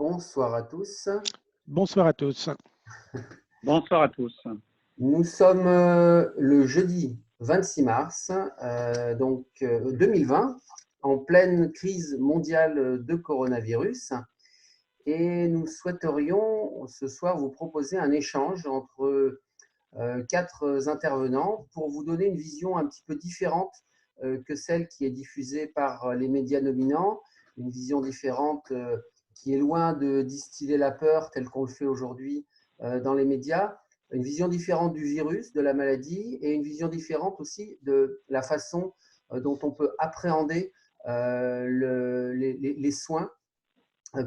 Bonsoir à tous. Bonsoir à tous. Bonsoir à tous. Nous sommes le jeudi 26 mars 2020, en pleine crise mondiale de coronavirus. Et nous souhaiterions ce soir vous proposer un échange entre quatre intervenants pour vous donner une vision un petit peu différente que celle qui est diffusée par les médias dominants, une vision différente qui est loin de distiller la peur telle qu'on le fait aujourd'hui dans les médias, une vision différente du virus, de la maladie, et une vision différente aussi de la façon dont on peut appréhender les soins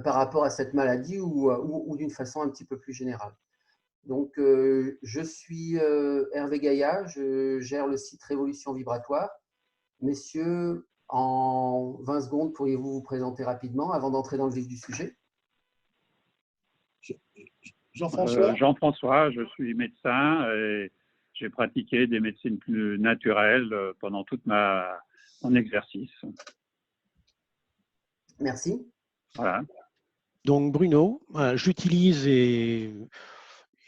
par rapport à cette maladie ou d'une façon un petit peu plus générale. Donc, je suis Hervé Gaillat, je gère le site Révolution Vibratoire. Messieurs, en 20 secondes, pourriez-vous vous présenter rapidement avant d'entrer dans le vif du sujet? Jean-François. Jean-François, je suis médecin et j'ai pratiqué des médecines plus naturelles pendant toute mon exercice. Merci. Voilà. Donc Bruno, j'utilise et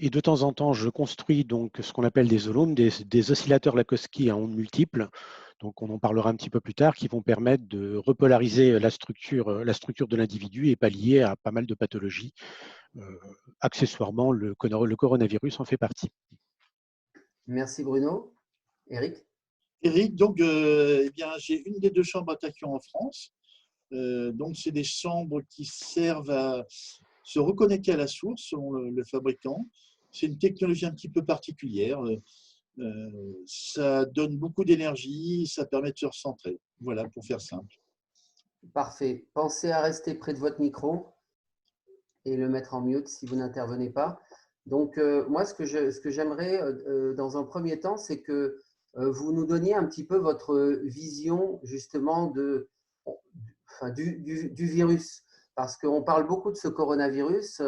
de temps en temps, je construis donc ce qu'on appelle des holomes, des oscillateurs Lakowski à ondes multiples. Donc on en parlera un petit peu plus tard, qui vont permettre de repolariser la structure de l'individu et pallier à pas mal de pathologies. Accessoirement, le coronavirus en fait partie. Merci Bruno. Eric? Eric, donc eh bien, j'ai une des deux chambres à tachyon en France. Donc c'est des chambres qui servent à se reconnecter à la source selon le fabricant. C'est une technologie un petit peu particulière. Ça donne beaucoup d'énergie, ça permet de se recentrer. Voilà, pour faire simple. Parfait. Pensez à rester près de votre micro et le mettre en mute si vous n'intervenez pas. Donc, moi, ce que j'aimerais dans un premier temps, c'est que vous nous donniez un petit peu votre vision justement du virus. Parce qu'on parle beaucoup de ce coronavirus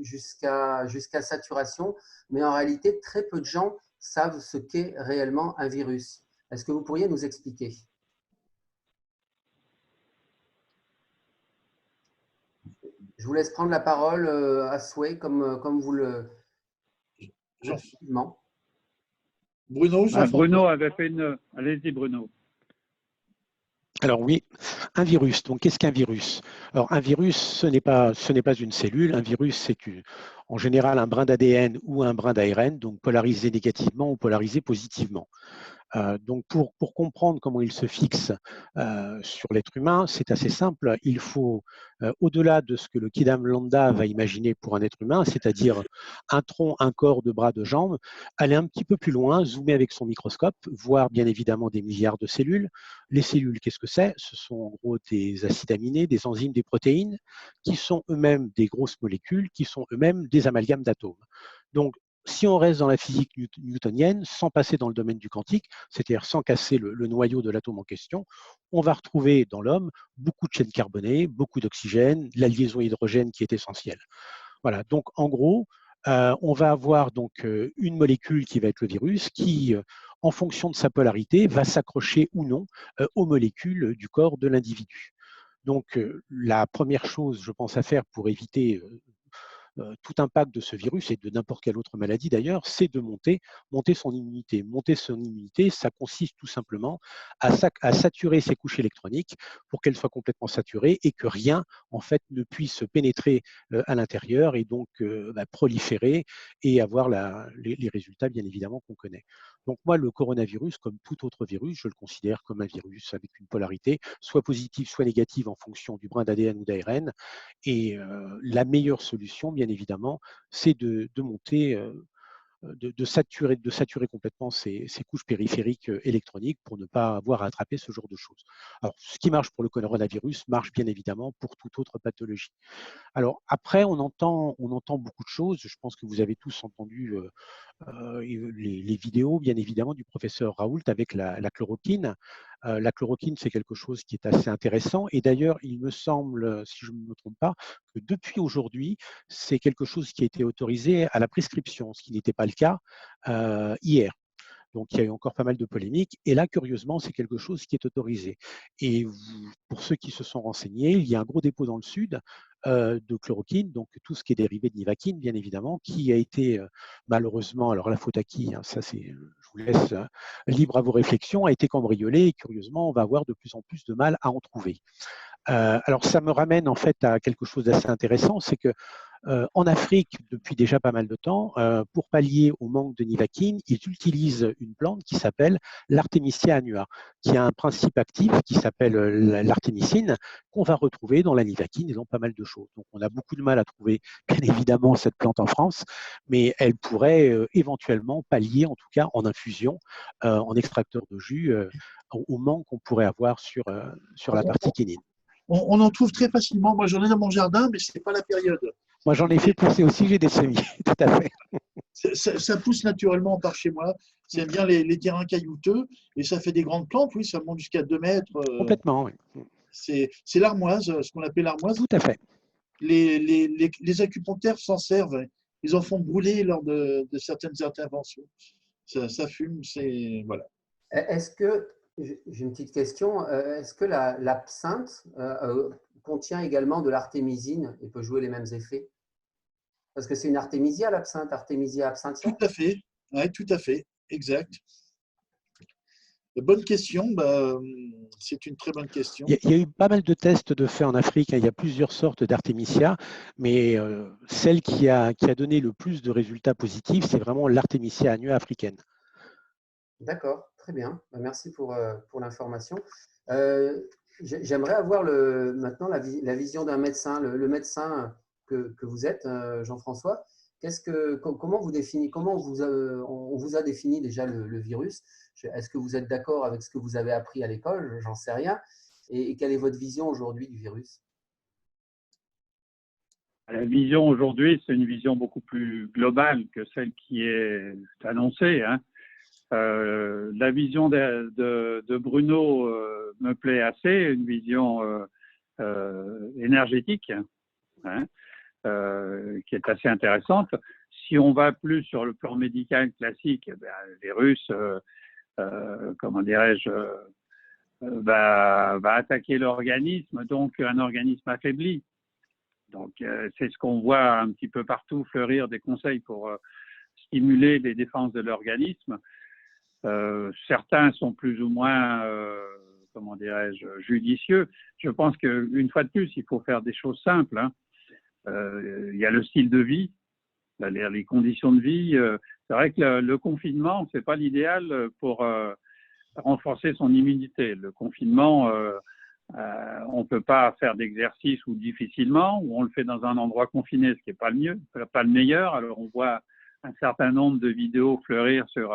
jusqu'à saturation, mais en réalité, très peu de gens savent ce qu'est réellement un virus. Est-ce que vous pourriez nous expliquer? Je vous laisse prendre la parole à souhait, comme vous le... Bruno, Bruno avait fait une... Allez-y, Bruno. Alors oui, un virus. Donc qu'est-ce qu'un virus? Alors un virus, ce n'est pas une cellule. Un virus, c'est en général un brin d'ADN ou un brin d'ARN, donc polarisé négativement ou polarisé positivement. Donc pour comprendre comment il se fixe sur l'être humain, c'est assez simple. Il faut, au-delà de ce que le Kidam lambda va imaginer pour un être humain, c'est-à-dire un tronc, un corps, deux bras, deux jambes, aller un petit peu plus loin, zoomer avec son microscope, voir bien évidemment des milliards de cellules. Les cellules, qu'est-ce que c'est? Ce sont en gros des acides aminés, des enzymes, des protéines, qui sont eux-mêmes des grosses molécules, qui sont eux-mêmes des amalgames d'atomes. Donc, si on reste dans la physique newtonienne, sans passer dans le domaine du quantique, c'est-à-dire sans casser le noyau de l'atome en question, on va retrouver dans l'homme beaucoup de chaînes carbonées, beaucoup d'oxygène, la liaison hydrogène qui est essentielle. Voilà, donc en gros, on va avoir donc une molécule qui va être le virus qui, en fonction de sa polarité, va s'accrocher ou non aux molécules du corps de l'individu. Donc la première chose, je pense, à faire pour éviter tout impact de ce virus et de n'importe quelle autre maladie d'ailleurs, c'est de monter son immunité. Monter son immunité, ça consiste tout simplement à saturer ses couches électroniques pour qu'elles soient complètement saturées et que rien en fait ne puisse pénétrer à l'intérieur et donc proliférer et avoir les résultats bien évidemment qu'on connaît. Donc moi, le coronavirus, comme tout autre virus, je le considère comme un virus avec une polarité soit positive, soit négative en fonction du brin d'ADN ou d'ARN. Et la meilleure solution, bien évidemment, c'est de monter, de saturer complètement ces couches périphériques électroniques pour ne pas avoir à attraper ce genre de choses. Alors, ce qui marche pour le coronavirus marche bien évidemment pour toute autre pathologie. Alors après, on entend beaucoup de choses. Je pense que vous avez tous entendu les vidéos, bien évidemment, du professeur Raoult avec la chloroquine. La chloroquine, c'est quelque chose qui est assez intéressant. Et d'ailleurs, il me semble, si je ne me trompe pas, que depuis aujourd'hui, c'est quelque chose qui a été autorisé à la prescription, ce qui n'était pas le cas hier. Donc, il y a eu encore pas mal de polémiques. Et là, curieusement, c'est quelque chose qui est autorisé. Et pour ceux qui se sont renseignés, il y a un gros dépôt dans le sud de chloroquine, donc tout ce qui est dérivé de nivaquine, bien évidemment, qui a été malheureusement, alors la faute à qui, hein, ça c'est, je vous laisse libre à vos réflexions, a été cambriolé et curieusement, on va avoir de plus en plus de mal à en trouver. Alors ça me ramène en fait à quelque chose d'assez intéressant, c'est que en Afrique, depuis déjà pas mal de temps, pour pallier au manque de nivaquine, ils utilisent une plante qui s'appelle l'Artemisia annua, qui a un principe actif qui s'appelle l'artémisine, qu'on va retrouver dans la nivaquine et dans pas mal de choses. Donc on a beaucoup de mal à trouver, bien évidemment, cette plante en France, mais elle pourrait éventuellement pallier, en tout cas en infusion, en extracteur de jus, au manque qu'on pourrait avoir sur la partie quinine. On en trouve très facilement. Moi, j'en ai dans mon jardin, mais ce n'est pas la période. Moi, j'en ai fait pousser aussi, j'ai des semis, tout à fait. Ça pousse naturellement par chez moi. J'aime bien les terrains caillouteux et ça fait des grandes plantes, oui, ça monte jusqu'à 2 mètres. Complètement, oui. C'est l'armoise, ce qu'on appelle l'armoise. Tout à fait. Les acupuncteurs s'en servent. Ils en font brûler lors de certaines interventions. Ça fume, c'est… Voilà. Est-ce que, j'ai une petite question, est-ce que l'absinthe contient également de l'artémisine et peut jouer les mêmes effets? Parce que c'est une artémisia, l'absinthe, Artemisia absinthium. Tout à fait, oui, tout à fait, exact. Bonne question, c'est une très bonne question. Il y a eu pas mal de tests de faits en Afrique, hein. Il y a plusieurs sortes d'artémisia, mais celle qui a donné le plus de résultats positifs, c'est vraiment l'Artemisia annua africaine. D'accord, très bien. Merci pour l'information. J'aimerais avoir maintenant la vision d'un médecin, le médecin que vous êtes, Jean-François. Comment on vous a défini déjà le virus? Est-ce que vous êtes d'accord avec ce que vous avez appris à l'école? J'en sais rien. Et quelle est votre vision aujourd'hui du virus? La vision aujourd'hui, c'est une vision beaucoup plus globale que celle qui est annoncée, hein. La vision de Bruno me plaît assez, une vision énergétique, hein, qui est assez intéressante. Si on va plus sur le plan médical classique, le virus, comment dirais-je, va attaquer l'organisme, donc un organisme affaibli. Donc c'est ce qu'on voit un petit peu partout fleurir des conseils pour stimuler les défenses de l'organisme. Certains sont plus ou moins, comment dirais-je, judicieux. Je pense qu'une fois de plus, il faut faire des choses simples, hein. Il y a le style de vie, les conditions de vie. C'est vrai que le confinement, c'est pas l'idéal pour renforcer son immunité. Le confinement, on peut pas faire d'exercice ou difficilement, ou on le fait dans un endroit confiné, ce qui est pas le mieux, pas le meilleur. Alors on voit un certain nombre de vidéos fleurir sur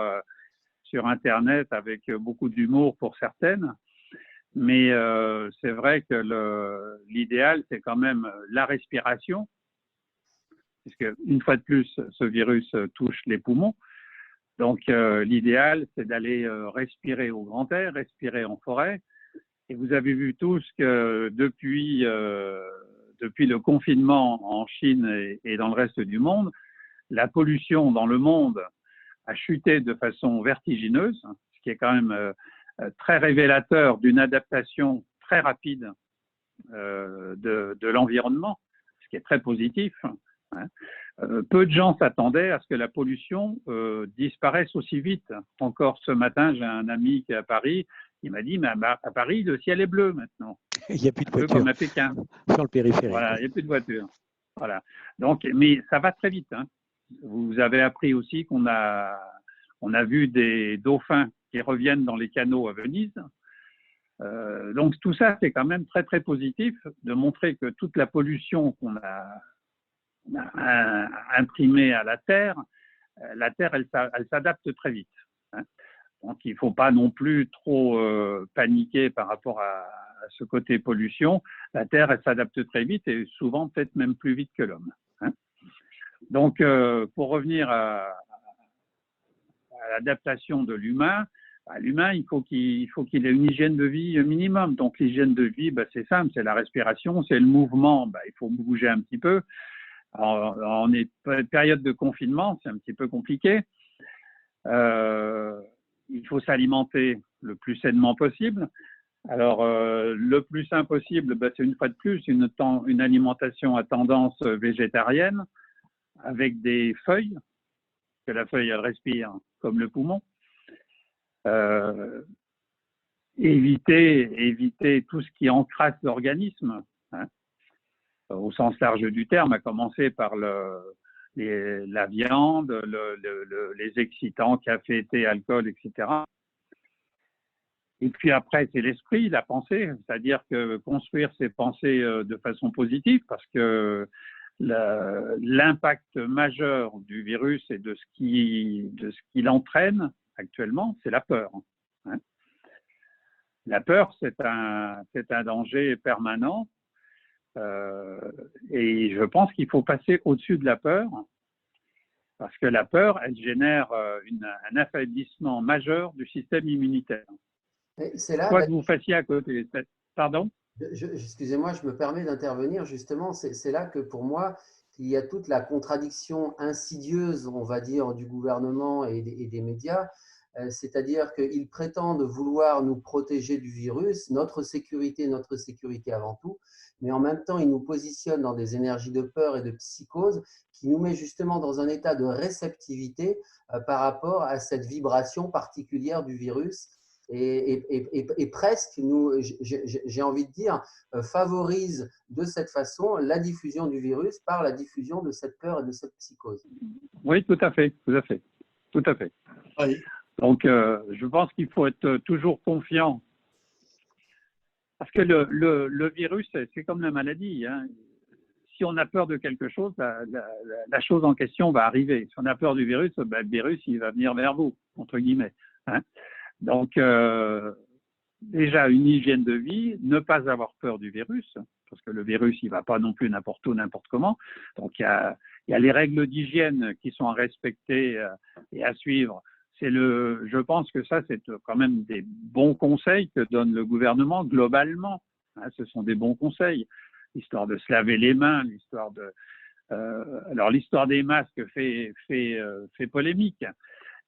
Internet avec beaucoup d'humour pour certaines. Mais c'est vrai que l'idéal, c'est quand même la respiration, puisque une fois de plus, ce virus touche les poumons. Donc l'idéal, c'est d'aller respirer au grand air, respirer en forêt. Et vous avez vu tous que depuis le confinement en Chine et dans le reste du monde, la pollution dans le monde a chuté de façon vertigineuse, ce qui est quand même très révélateur d'une adaptation très rapide de l'environnement, ce qui est très positif, hein. Peu de gens s'attendaient à ce que la pollution disparaisse aussi vite. Encore ce matin, j'ai un ami qui est à Paris, il m'a dit, mais à Paris, le ciel est bleu maintenant. Il n'y a plus de voitures. Comme à Pékin. Sur le périphérique. Voilà, il n'y a plus de voitures. Voilà. Donc, mais ça va très vite, hein. Vous avez appris aussi qu'on a vu des dauphins qui reviennent dans les canaux à Venise. Donc tout ça, c'est quand même très très positif de montrer que toute la pollution qu'on a imprimée à la Terre, elle s'adapte très vite, hein. Donc il ne faut pas non plus trop paniquer par rapport à ce côté pollution. La Terre, elle s'adapte très vite et souvent peut-être même plus vite que l'homme, hein. Donc, pour revenir à l'adaptation de l'humain, l'humain, il faut qu'il ait une hygiène de vie minimum. Donc, l'hygiène de vie, c'est simple, c'est la respiration, c'est le mouvement. Il faut bouger un petit peu. Alors, on est période de confinement, c'est un petit peu compliqué. il faut s'alimenter le plus sainement possible. Alors, le plus sain possible, c'est une fois de plus une alimentation à tendance végétarienne avec des feuilles, que la feuille, elle respire comme le poumon. Éviter tout ce qui encrasse l'organisme, hein, au sens large du terme, à commencer par la viande, les excitants, café, thé, alcool, etc. Et puis après, c'est l'esprit, la pensée, c'est-à-dire que construire ses pensées de façon positive, parce que l'impact majeur du virus et de ce qu'il entraîne actuellement, c'est la peur. Hein. La peur, c'est un danger permanent. Et je pense qu'il faut passer au-dessus de la peur, parce que la peur, elle génère un affaiblissement majeur du système immunitaire. C'est là, Quoi que vous fassiez à côté. Pardon ? Excusez-moi, je me permets d'intervenir justement. C'est là que pour moi, il y a toute la contradiction insidieuse, on va dire, du gouvernement et des médias. C'est-à-dire qu'ils prétendent vouloir nous protéger du virus, notre sécurité avant tout, mais en même temps, ils nous positionnent dans des énergies de peur et de psychose qui nous met justement dans un état de réceptivité par rapport à cette vibration particulière du virus. Et presque, j'ai envie de dire, favorise de cette façon la diffusion du virus par la diffusion de cette peur et de cette psychose. Oui, tout à fait. Oui. Donc, je pense qu'il faut être toujours confiant. Parce que le virus, c'est comme la maladie. Hein. Si on a peur de quelque chose, la chose en question va arriver. Si on a peur du virus, le virus, il va venir vers vous, entre guillemets. Hein. Donc, déjà, une hygiène de vie, ne pas avoir peur du virus, parce que le virus, il ne va pas non plus n'importe où, n'importe comment. Donc, il y a les règles d'hygiène qui sont à respecter et à suivre. Je pense que ça, c'est quand même des bons conseils que donne le gouvernement globalement. Hein, ce sont des bons conseils. L'histoire de se laver les mains, alors l'histoire des masques fait polémique.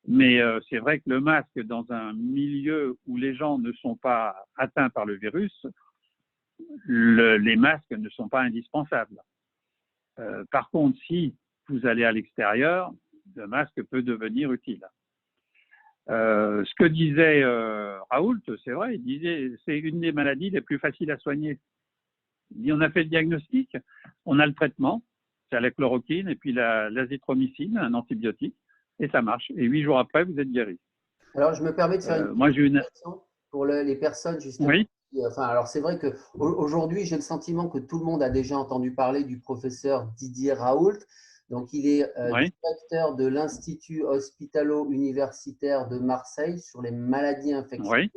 Mais c'est vrai que le masque, dans un milieu où les gens ne sont pas atteints par le virus, les masques ne sont pas indispensables. Par contre, si vous allez à l'extérieur, le masque peut devenir utile. Ce que disait Raoult, c'est vrai, il disait c'est une des maladies les plus faciles à soigner. Il dit on a fait le diagnostic, on a le traitement, c'est la chloroquine et puis l'azithromycine, un antibiotique, et ça marche. Et 8 jours après, vous êtes guéri. Alors, je me permets de faire une question pour les personnes justement. Oui. Alors, c'est vrai qu'aujourd'hui, j'ai le sentiment que tout le monde a déjà entendu parler du professeur Didier Raoult. Donc, il est directeur de l'Institut hospitalo-universitaire de Marseille sur les maladies infectieuses. Oui.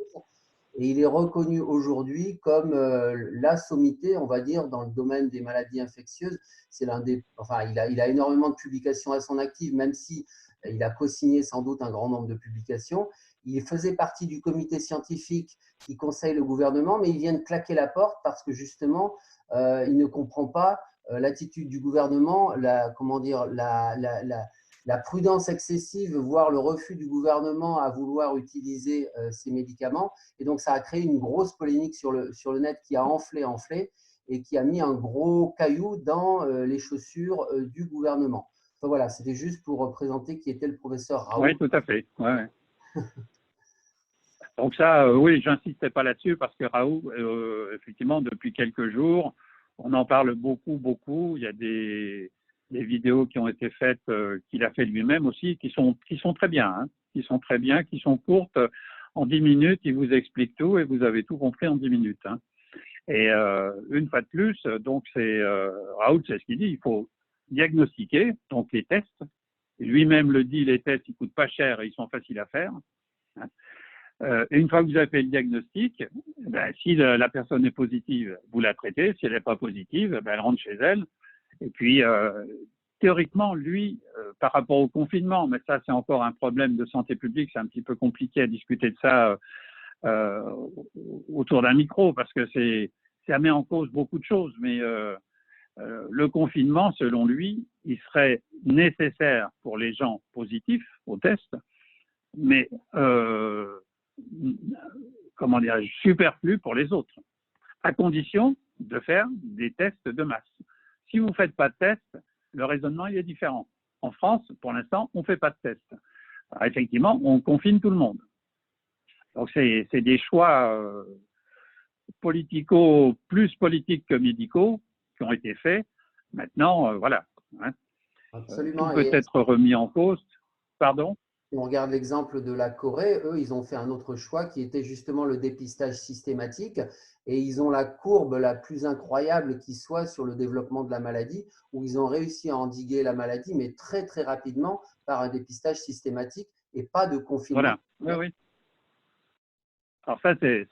Et il est reconnu aujourd'hui comme la sommité, on va dire, dans le domaine des maladies infectieuses. C'est il a énormément de publications à son actif, même si il a co-signé sans doute un grand nombre de publications. Il faisait partie du comité scientifique qui conseille le gouvernement, mais il vient de claquer la porte parce que justement, il ne comprend pas l'attitude du gouvernement, la prudence excessive, voire le refus du gouvernement à vouloir utiliser ces médicaments. Et donc, ça a créé une grosse polémique sur le net qui a enflé et qui a mis un gros caillou dans les chaussures du gouvernement. Enfin, voilà, c'était juste pour présenter qui était le professeur Raoult. Oui, tout à fait. Ouais. Donc ça, oui, j'insistais pas là-dessus parce que Raoult, effectivement, depuis quelques jours, on en parle beaucoup. Il y a des vidéos qui ont été faites, qu'il a fait lui-même aussi, qui sont très bien, hein, qui sont courtes. En 10 minutes, il vous explique tout et vous avez tout compris en 10 minutes. Hein. Et une fois de plus, donc Raoult, c'est ce qu'il dit, il faut diagnostiquer, donc les tests. Lui-même le dit, les tests, ils coûtent pas cher et ils sont faciles à faire. Hein. Et une fois que vous avez fait le diagnostic, si la personne est positive, vous la traitez. Si elle n'est pas positive, elle rentre chez elle. Et puis, théoriquement, lui, par rapport au confinement, mais ça, c'est encore un problème de santé publique, c'est un petit peu compliqué à discuter de ça autour d'un micro, parce que ça met en cause beaucoup de choses. Mais le confinement, selon lui, il serait nécessaire pour les gens positifs au test mais comment dirais-je, superflu pour les autres, à condition de faire des tests de masse. Si vous ne faites pas de tests, le raisonnement il est différent. En France, pour l'instant, on ne fait pas de tests. Alors, effectivement, on confine tout le monde. Donc, c'est des choix plus politiques que médicaux qui ont été faits. Maintenant, voilà. Hein, Absolument. tout peut être remis en cause. Pardon ? Si on regarde l'exemple de la Corée, eux, ils ont fait un autre choix qui était justement le dépistage systématique et ils ont la courbe la plus incroyable qui soit sur le développement de la maladie où ils ont réussi à endiguer la maladie, mais très, très rapidement par un dépistage systématique et pas de confinement. Voilà, oui. Alors ça, c'est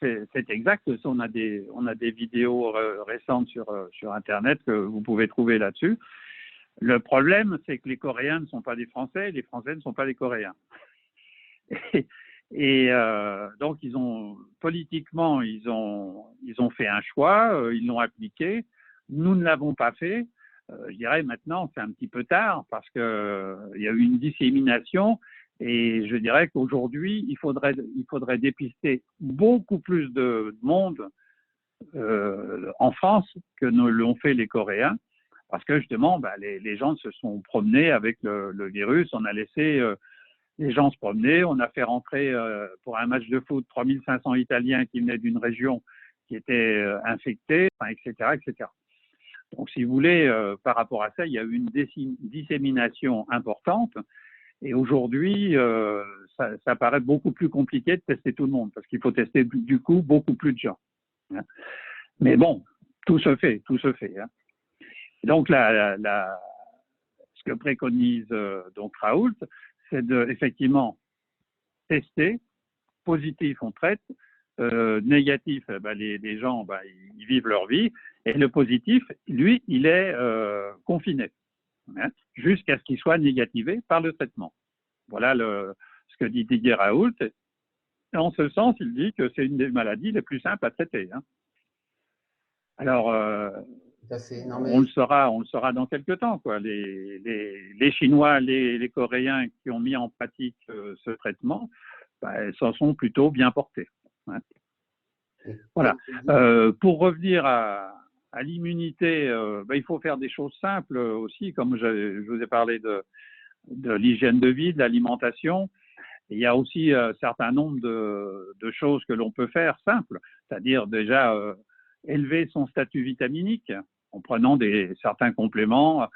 exact. On a des vidéos récentes sur Internet que vous pouvez trouver là-dessus. Le problème, c'est que les Coréens ne sont pas des Français, les Français ne sont pas des Coréens. Et donc, politiquement, ils ont fait un choix, ils l'ont appliqué. Nous ne l'avons pas fait. Je dirais maintenant, c'est un petit peu tard parce qu'il y a eu une dissémination. Et je dirais qu'aujourd'hui, il faudrait dépister beaucoup plus de monde en France que ne l'ont fait les Coréens. Parce que justement, les gens se sont promenés avec le virus. On a laissé les gens se promener. On a fait rentrer pour un match de foot 3500 Italiens qui venaient d'une région qui était infectée, etc., etc. Donc, si vous voulez, par rapport à ça, il y a eu une dissémination importante. Et aujourd'hui, ça paraît beaucoup plus compliqué de tester tout le monde parce qu'il faut tester du coup beaucoup plus de gens. Hein. Mais bon, tout se fait. Hein. Donc, ce que préconise donc Raoult, c'est effectivement tester. Positif, on traite. Négatif, les gens, ils vivent leur vie. Et le positif, lui, il est confiné, hein, jusqu'à ce qu'il soit négativé par le traitement. Voilà ce que dit Didier Raoult. Et en ce sens, il dit que c'est une des maladies les plus simples à traiter. Hein. Alors, on le saura dans quelques temps. Quoi. Les Chinois, les Coréens qui ont mis en pratique ce traitement, s'en sont plutôt bien portés. Hein. Voilà. Pour revenir à l'immunité, il faut faire des choses simples aussi, comme je vous ai parlé de l'hygiène de vie, de l'alimentation. Il y a aussi un certain nombre de choses que l'on peut faire simples, c'est-à-dire déjà élever son statut vitaminique en prenant certains compléments,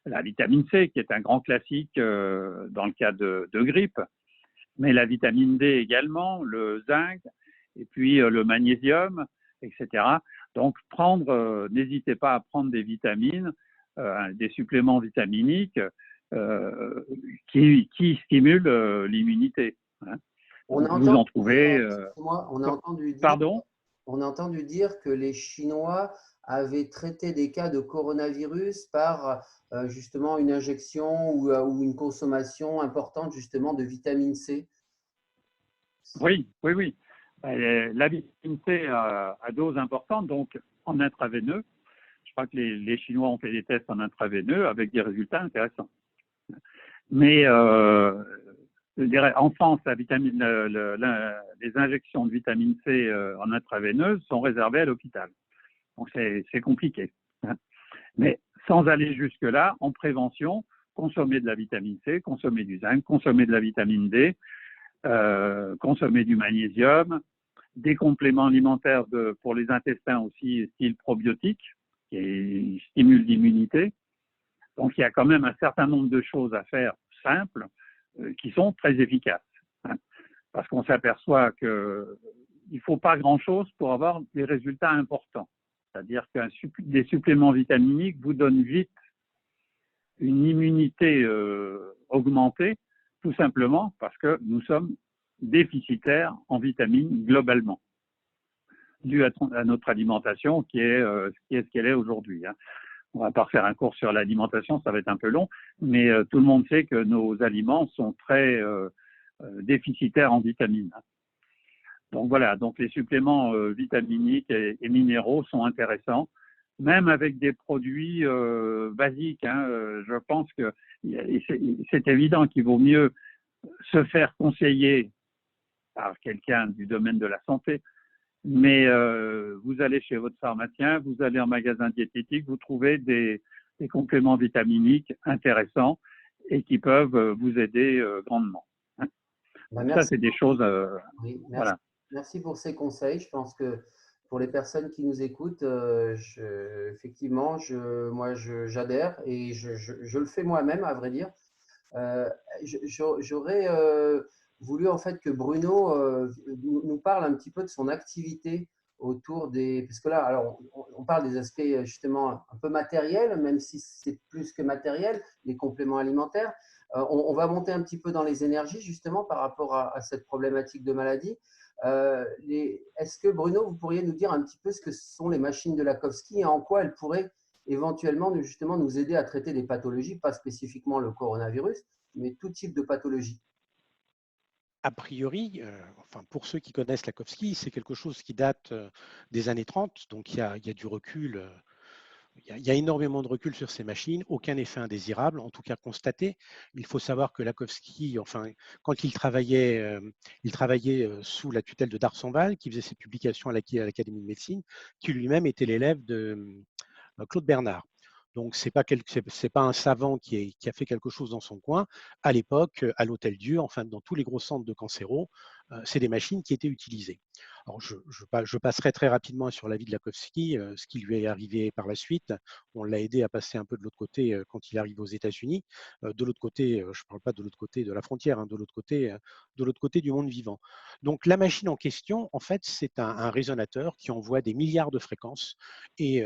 la vitamine C qui est un grand classique dans le cas de grippe, mais la vitamine D également, le zinc, et puis le magnésium, etc. Donc n'hésitez pas à prendre des vitamines, des suppléments vitaminiques qui stimulent l'immunité. Hein. On a entendu dire que les Chinois avaient traité des cas de coronavirus par justement une injection ou une consommation importante justement de vitamine C. Oui. La vitamine C à dose importante, donc en intraveineux. Je crois que les Chinois ont fait des tests en intraveineux avec des résultats intéressants. Mais je dirais, en France, les injections de vitamine C en intraveineuse sont réservées à l'hôpital. Donc c'est compliqué. Hein. Mais sans aller jusque-là, en prévention, consommer de la vitamine C, consommer du zinc, consommer de la vitamine D, consommer du magnésium, des compléments alimentaires pour les intestins aussi, style probiotique, qui stimule l'immunité. Donc, il y a quand même un certain nombre de choses à faire simples qui sont très efficaces. Hein, parce qu'on s'aperçoit qu'il ne faut pas grand-chose pour avoir des résultats importants. C'est-à-dire que des suppléments vitaminiques vous donnent vite une immunité augmentée, tout simplement parce que nous sommes déficitaires en vitamines globalement, dû à notre alimentation qui est ce qu'elle est aujourd'hui. Hein. On va pas refaire un cours sur l'alimentation, ça va être un peu long, mais tout le monde sait que nos aliments sont très déficitaires en vitamines. Donc voilà, donc les suppléments vitaminiques et minéraux sont intéressants, même avec des produits basiques. Hein, je pense que c'est évident qu'il vaut mieux se faire conseiller par quelqu'un du domaine de la santé, mais vous allez chez votre pharmacien, vous allez en magasin diététique, vous trouvez des compléments vitaminiques intéressants et qui peuvent vous aider grandement. Donc ça, Merci. c'est des choses, Oui, merci. voilà. Merci pour ces conseils. Je pense que pour les personnes qui nous écoutent, effectivement, moi, j'adhère et je le fais moi-même, à vrai dire. J'aurais voulu en fait que Bruno nous parle un petit peu de son activité autour des… Parce que là, alors, on parle des aspects justement un peu matériels, même si c'est plus que matériel, les compléments alimentaires. On va monter un petit peu dans les énergies justement par rapport à cette problématique de maladie. Est-ce que Bruno, vous pourriez nous dire un petit peu ce que sont les machines de Lakowski et en quoi elles pourraient éventuellement justement nous aider à traiter des pathologies, pas spécifiquement le coronavirus, mais tout type de pathologie? A priori, enfin, pour ceux qui connaissent Lakowski, c'est quelque chose qui date des années 30, donc il y a du recul. Il y a énormément de recul sur ces machines, aucun effet indésirable, en tout cas constaté. Il faut savoir que Lakowski, enfin, quand il travaillait sous la tutelle de Darsonval, qui faisait ses publications à l'Académie de médecine, qui lui-même était l'élève de Claude Bernard. Donc, ce n'est pas un savant qui a fait quelque chose dans son coin. À l'époque, à l'Hôtel-Dieu, enfin, dans tous les gros centres de cancéro, c'est des machines qui étaient utilisées. Alors, je passerai très rapidement sur la vie de Lakowski, ce qui lui est arrivé par la suite. On l'a aidé à passer un peu de l'autre côté quand il arrive aux États-Unis. De l'autre côté, je ne parle pas de l'autre côté de la frontière, hein, de l'autre côté du monde vivant. Donc, la machine en question, en fait, c'est un résonateur qui envoie des milliards de fréquences. Et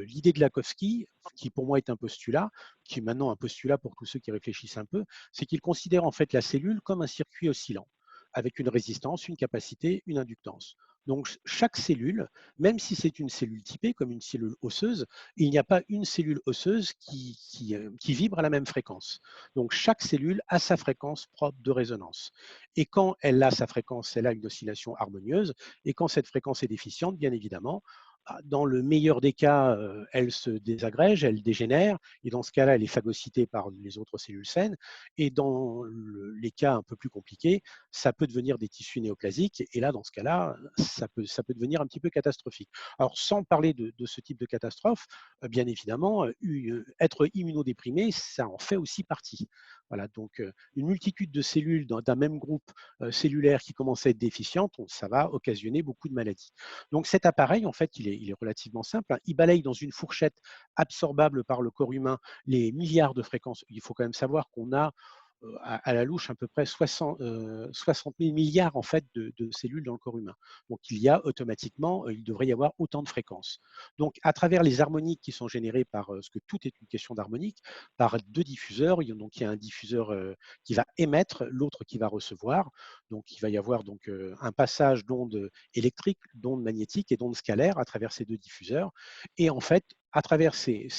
l'idée de Lakowski, qui pour moi est un postulat, qui est maintenant un postulat pour tous ceux qui réfléchissent un peu, c'est qu'il considère en fait la cellule comme un circuit oscillant, avec une résistance, une capacité, une inductance. Donc chaque cellule, même si c'est une cellule typée comme une cellule osseuse, il n'y a pas une cellule osseuse qui vibre à la même fréquence. Donc chaque cellule a sa fréquence propre de résonance. Et quand elle a sa fréquence, elle a une oscillation harmonieuse. Et quand cette fréquence est déficiente, bien évidemment, dans le meilleur des cas, elle se désagrège, elle dégénère, et dans ce cas-là, elle est phagocytée par les autres cellules saines. Et dans les cas un peu plus compliqués, ça peut devenir des tissus néoplasiques, et là, dans ce cas-là, ça peut devenir un petit peu catastrophique. Alors, sans parler de ce type de catastrophe, bien évidemment, être immunodéprimé, ça en fait aussi partie. Voilà, donc une multitude de cellules d'un même groupe cellulaire qui commence à être déficiente, ça va occasionner beaucoup de maladies. Donc cet appareil, en fait, il est relativement simple, hein. Il balaye dans une fourchette absorbable par le corps humain les milliards de fréquences. Il faut quand même savoir qu'on a à la louche à peu près 60 000 milliards en fait, de cellules dans le corps humain. Donc il y a automatiquement, il devrait y avoir autant de fréquences. Donc à travers les harmoniques qui sont générées par, parce que tout est une question d'harmonique, par deux diffuseurs, donc il y a un diffuseur qui va émettre, l'autre qui va recevoir. Donc il va y avoir donc un passage d'ondes électriques, d'ondes magnétiques et d'ondes scalaires à travers ces deux diffuseurs. Et en fait, à travers ces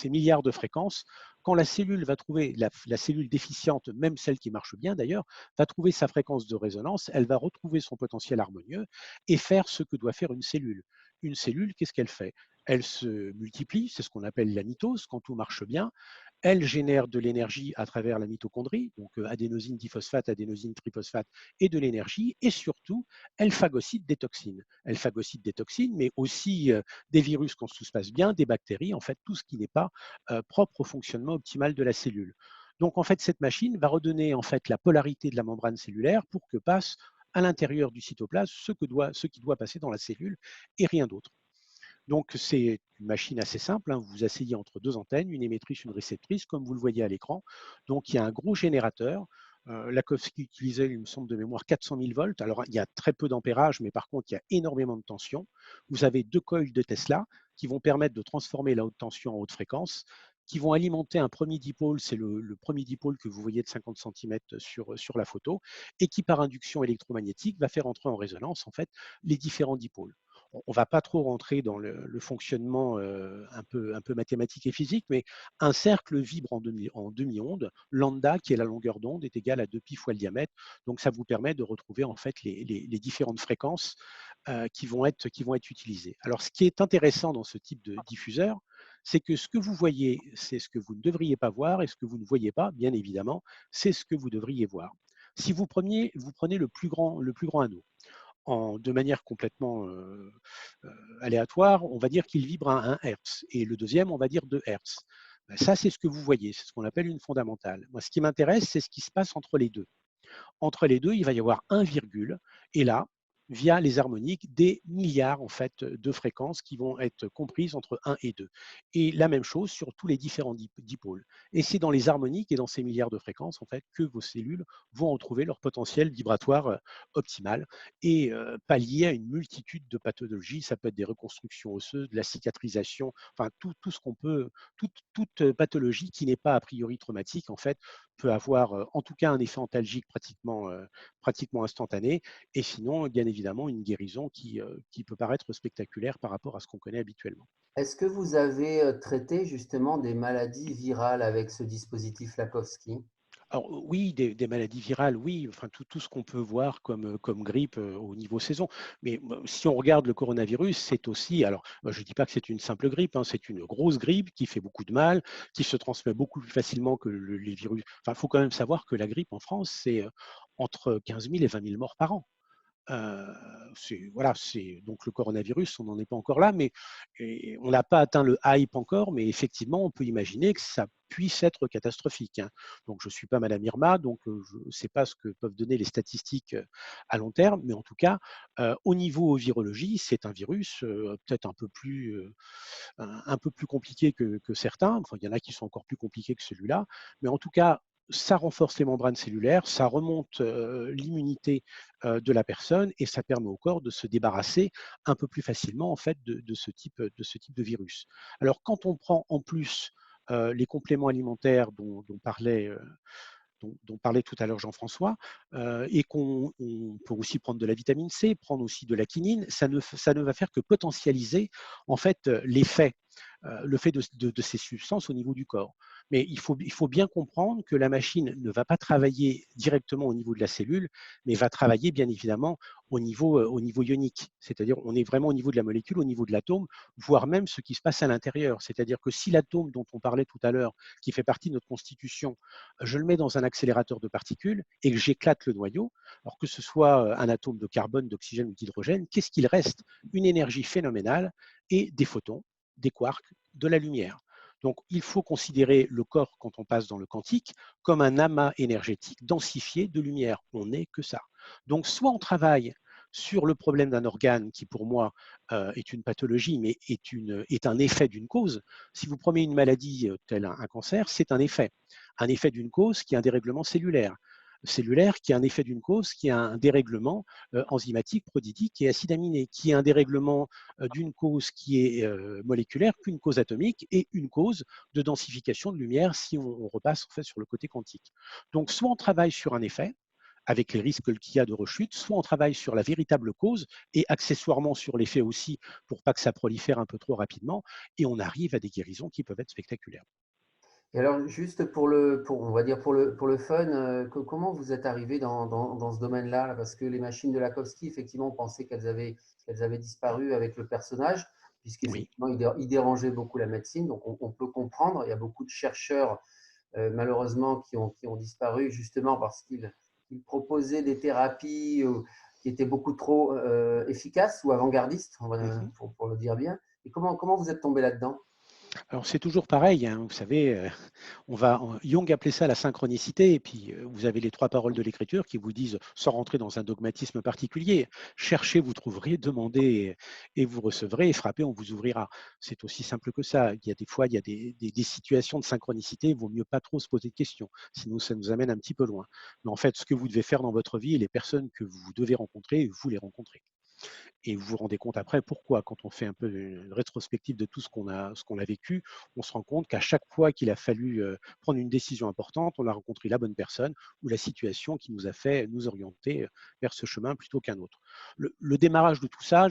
milliards de fréquences, quand la cellule va trouver, la cellule déficiente, même celle qui marche bien d'ailleurs, va trouver sa fréquence de résonance, elle va retrouver son potentiel harmonieux et faire ce que doit faire une cellule. Une cellule, qu'est-ce qu'elle fait? Elle se multiplie, c'est ce qu'on appelle la mitose, quand tout marche bien. Elle génère de l'énergie à travers la mitochondrie, donc adénosine diphosphate, adénosine triphosphate, et de l'énergie. Et surtout, elle phagocyte des toxines. Elle phagocyte des toxines, mais aussi des virus quand tout se passe bien, des bactéries, en fait, tout ce qui n'est pas propre au fonctionnement optimal de la cellule. Donc, en fait, cette machine va redonner en fait la polarité de la membrane cellulaire pour que passe à l'intérieur du cytoplasme ce qui doit passer dans la cellule et rien d'autre. Donc, c'est une machine assez simple, hein. Vous vous asseyez entre deux antennes, une émettrice, une réceptrice, comme vous le voyez à l'écran. Donc, il y a un gros générateur. Lakowski utilisait, il me semble de mémoire, 400 000 volts. Alors, il y a très peu d'ampérage, mais par contre, il y a énormément de tension. Vous avez deux coils de Tesla qui vont permettre de transformer la haute tension en haute fréquence, qui vont alimenter un premier dipôle, c'est le premier dipôle que vous voyez de 50 cm sur la photo, et qui, par induction électromagnétique, va faire entrer en résonance en fait, les différents dipôles. On ne va pas trop rentrer dans le fonctionnement un peu mathématique et physique, mais un cercle vibre en demi-onde. Lambda, qui est la longueur d'onde, est égale à 2π fois le diamètre. Donc, ça vous permet de retrouver en fait les différentes fréquences qui vont être utilisées. Alors, ce qui est intéressant dans ce type de diffuseur, c'est que ce que vous voyez, c'est ce que vous ne devriez pas voir, et ce que vous ne voyez pas, bien évidemment, c'est ce que vous devriez voir. Si vous prenez le plus grand anneau, de manière complètement aléatoire, on va dire qu'il vibre à 1 Hertz et le deuxième, on va dire 2 Hertz. Ben, ça, c'est ce que vous voyez, c'est ce qu'on appelle une fondamentale. Moi, ce qui m'intéresse, c'est ce qui se passe entre les deux. Entre les deux, il va y avoir un virgule, et là, via les harmoniques, des milliards en fait de fréquences qui vont être comprises entre 1 et 2. Et la même chose sur tous les différents dipôles. Et c'est dans les harmoniques et dans ces milliards de fréquences en fait que vos cellules vont retrouver leur potentiel vibratoire optimal et pallier à une multitude de pathologies. Ça peut être des reconstructions osseuses, de la cicatrisation, enfin tout ce qu'on peut, toute pathologie qui n'est pas a priori traumatique en fait peut avoir en tout cas un effet antalgique pratiquement instantané, et sinon, bien évidemment, une guérison qui peut paraître spectaculaire par rapport à ce qu'on connaît habituellement. Est-ce que vous avez traité justement des maladies virales avec ce dispositif Lakowski? Alors oui, des maladies virales, oui, enfin tout ce qu'on peut voir comme grippe au niveau saison. Mais si on regarde le coronavirus, c'est aussi, alors je ne dis pas que c'est une simple grippe, hein, c'est une grosse grippe qui fait beaucoup de mal, qui se transmet beaucoup plus facilement que les virus. Enfin, il faut quand même savoir que la grippe en France, c'est entre 15 000 et 20 000 morts par an. Voilà, c'est donc le coronavirus, on n'en est pas encore là, mais on n'a pas atteint le hype encore, mais effectivement, on peut imaginer que ça puisse être catastrophique, hein. Donc, je ne suis pas Madame Irma, donc je ne sais pas ce que peuvent donner les statistiques à long terme, mais en tout cas, au niveau virologie, c'est un virus peut-être un peu plus compliqué que certains. Enfin, il y en a qui sont encore plus compliqués que celui-là, mais en tout cas, ça renforce les membranes cellulaires, ça remonte l'immunité de la personne et ça permet au corps de se débarrasser un peu plus facilement en fait de ce type de virus. Alors quand on prend en plus les compléments alimentaires dont parlait tout à l'heure Jean-François, et qu'on peut aussi prendre de la vitamine C, prendre aussi de la quinine, ça ne va faire que potentialiser en fait l'effet le fait de ces substances au niveau du corps. Mais il faut bien comprendre que la machine ne va pas travailler directement au niveau de la cellule, mais va travailler bien évidemment au niveau ionique. C'est-à-dire on est vraiment au niveau de la molécule, au niveau de l'atome, voire même ce qui se passe à l'intérieur. C'est-à-dire que si l'atome dont on parlait tout à l'heure, qui fait partie de notre constitution, je le mets dans un accélérateur de particules et que j'éclate le noyau, alors que ce soit un atome de carbone, d'oxygène ou d'hydrogène, qu'est-ce qu'il reste? Une énergie phénoménale et des photons, des quarks, de la lumière. Donc, il faut considérer le corps, quand on passe dans le quantique, comme un amas énergétique densifié de lumière. On n'est que ça. Donc, soit on travaille sur le problème d'un organe qui, pour moi, est une pathologie, mais est un effet d'une cause. Si vous prenez une maladie telle un cancer, c'est un effet d'une cause qui est un dérèglement cellulaire qui est un effet d'une cause, qui est un dérèglement enzymatique, protidique et acide aminé, qui est un dérèglement d'une cause qui est moléculaire, qu'une cause atomique, et une cause de densification de lumière si on repasse en fait sur le côté quantique. Donc, soit on travaille sur un effet, avec les risques qu'il y a de rechute, soit on travaille sur la véritable cause et accessoirement sur l'effet aussi pour pas que ça prolifère un peu trop rapidement, et on arrive à des guérisons qui peuvent être spectaculaires. Et alors, juste on va dire pour le fun, comment vous êtes arrivé dans ce domaine-là là? Parce que les machines de Lakowski, effectivement, on pensait qu'elles avaient disparu avec le personnage, Oui. puisqu'effectivement, il dérangeait beaucoup la médecine. Donc, on peut comprendre. Il y a beaucoup de chercheurs, malheureusement, qui ont disparu justement parce qu'ils proposaient des thérapies qui étaient beaucoup trop efficaces ou avant-gardistes, Mhm. pour le dire bien. Et comment vous êtes tombé là-dedans? Alors c'est toujours pareil, hein, vous savez, Jung appelait ça la synchronicité, et puis vous avez les trois paroles de l'écriture qui vous disent, sans rentrer dans un dogmatisme particulier, cherchez, vous trouverez, demandez et vous recevrez, et frappez, on vous ouvrira. C'est aussi simple que ça. Il y a des fois, il y a des situations de synchronicité, il vaut mieux pas trop se poser de questions, sinon ça nous amène un petit peu loin. Mais en fait, ce que vous devez faire dans votre vie et les personnes que vous devez rencontrer, vous les rencontrez. Et vous vous rendez compte après pourquoi, quand on fait un peu une rétrospective de tout ce qu'on a vécu, on se rend compte qu'à chaque fois qu'il a fallu prendre une décision importante, on a rencontré la bonne personne ou la situation qui nous a fait nous orienter vers ce chemin plutôt qu'un autre. Le démarrage de tout ça,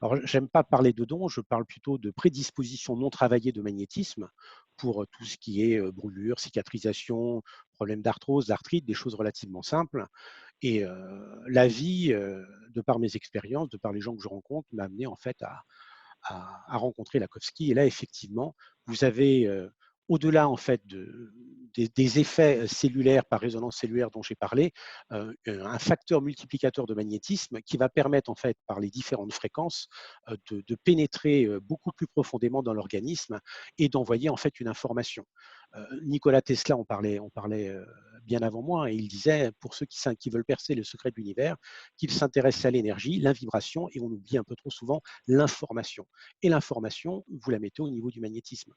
alors j'aime pas parler de dons, je parle plutôt de prédisposition non travaillée de magnétisme pour tout ce qui est brûlure, cicatrisation, problème d'arthrose, d'arthrite, des choses relativement simples. Et la vie, de par mes expériences, de par les gens que je rencontre, m'a amené en fait à rencontrer Lakowski. Et là, effectivement, vous avez, au-delà en fait des effets cellulaires par résonance cellulaire dont j'ai parlé, un facteur multiplicateur de magnétisme qui va permettre en fait par les différentes fréquences de pénétrer beaucoup plus profondément dans l'organisme et d'envoyer en fait une information. Nikola Tesla on parlait bien avant moi, et il disait, pour ceux qui veulent percer le secret de l'univers, qu'ils s'intéressent à l'énergie, la vibration, et on oublie un peu trop souvent l'information. Et l'information, vous la mettez au niveau du magnétisme.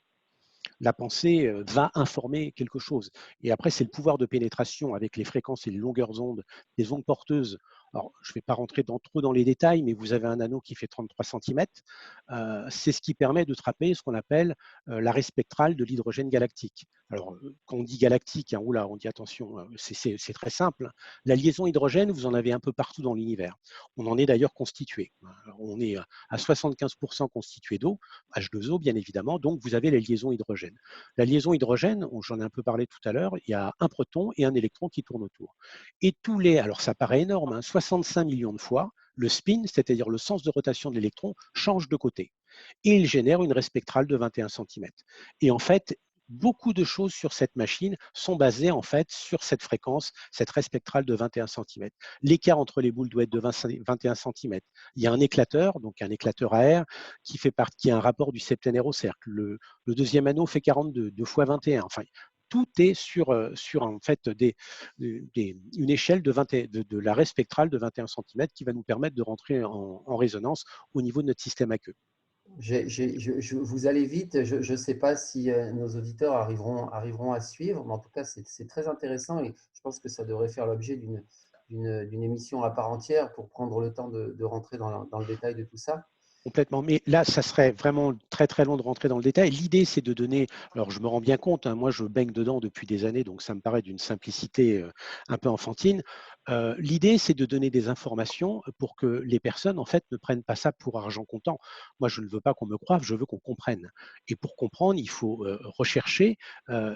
La pensée va informer quelque chose. Et après, c'est le pouvoir de pénétration avec les fréquences et les longueurs d'onde, des ondes porteuses. Alors, je ne vais pas rentrer trop dans les détails, mais vous avez un anneau qui fait 33 cm. C'est ce qui permet de trapper ce qu'on appelle l'arrêt spectral de l'hydrogène galactique. Alors, quand on dit galactique, hein, oula, on dit attention, c'est très simple. La liaison hydrogène, vous en avez un peu partout dans l'univers. On en est d'ailleurs constitué. On est à 75% constitué d'eau, H2O bien évidemment, donc vous avez la liaison hydrogène. La liaison hydrogène, j'en ai un peu parlé tout à l'heure, il y a un proton et un électron qui tournent autour. Et alors ça paraît énorme, hein, 65 millions de fois, le spin, c'est-à-dire le sens de rotation de l'électron, change de côté. Et il génère une raie spectrale de 21 cm. Et en fait, beaucoup de choses sur cette machine sont basées en fait sur cette fréquence, cette raie spectrale de 21 cm. L'écart entre les boules doit être de 21 cm. Il y a un éclateur, donc un éclateur à air, qui a un rapport du septénaire au cercle. Le deuxième anneau fait 42, 2 fois 21. Enfin, tout est sur en fait une échelle de la raie spectrale de 21 cm qui va nous permettre de rentrer en résonance au niveau de notre système aqueux. Vous allez vite, je ne sais pas si nos auditeurs arriveront à suivre, mais en tout cas, c'est très intéressant et je pense que ça devrait faire l'objet d'une émission à part entière pour prendre le temps de rentrer dans le détail de tout ça. Complètement. Mais là, ça serait vraiment très très long de rentrer dans le détail. L'idée, c'est de donner, alors je me rends bien compte, hein, moi je baigne dedans depuis des années, donc ça me paraît d'une simplicité un peu enfantine. L'idée, c'est de donner des informations pour que les personnes, en fait, ne prennent pas ça pour argent comptant. Moi, je ne veux pas qu'on me croive, je veux qu'on comprenne. Et pour comprendre, il faut rechercher,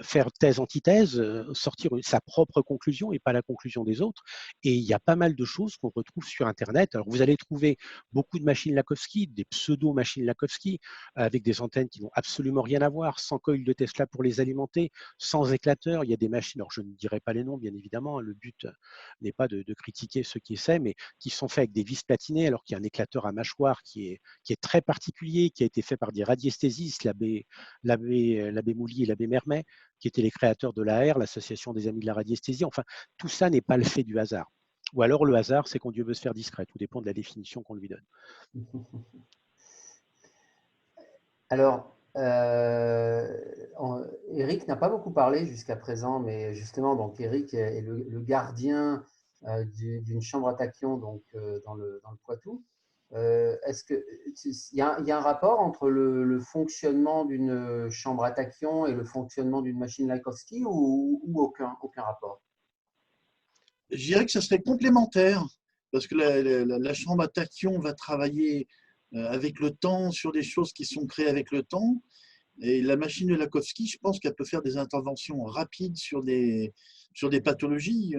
faire thèse, antithèse, sortir sa propre conclusion et pas la conclusion des autres. Et il y a pas mal de choses qu'on retrouve sur Internet. Alors, vous allez trouver beaucoup de machines Lakowski, des pseudo-machines Lakowski, avec des antennes qui n'ont absolument rien à voir, sans coil de Tesla pour les alimenter, sans éclateur. Il y a des machines, alors je ne dirai pas les noms, bien évidemment, le but n'est pas de critiquer ceux qui essaient, mais qui sont faits avec des vis platinées, alors qu'il y a un éclateur à mâchoire qui est très particulier, qui a été fait par des radiesthésistes, l'abbé Mouly et l'abbé Mermet, qui étaient les créateurs de l'AR, l'Association des Amis de la Radiesthésie. Enfin, tout ça n'est pas le fait du hasard. Ou alors le hasard, c'est quand Dieu veut se faire discret, tout dépend de la définition qu'on lui donne. Alors, Eric n'a pas beaucoup parlé jusqu'à présent, mais justement, donc Eric est le gardien d'une chambre à tachyon donc, dans le Poitou. Est-ce qu'il y a un rapport entre le fonctionnement d'une chambre à tachyon et le fonctionnement d'une machine Lakowski ou aucun rapport? Je dirais que ça serait complémentaire, parce que la chambre à tachyon va travailler avec le temps sur des choses qui sont créées avec le temps. Et la machine de Lakowski, je pense qu'elle peut faire des interventions rapides sur des pathologies.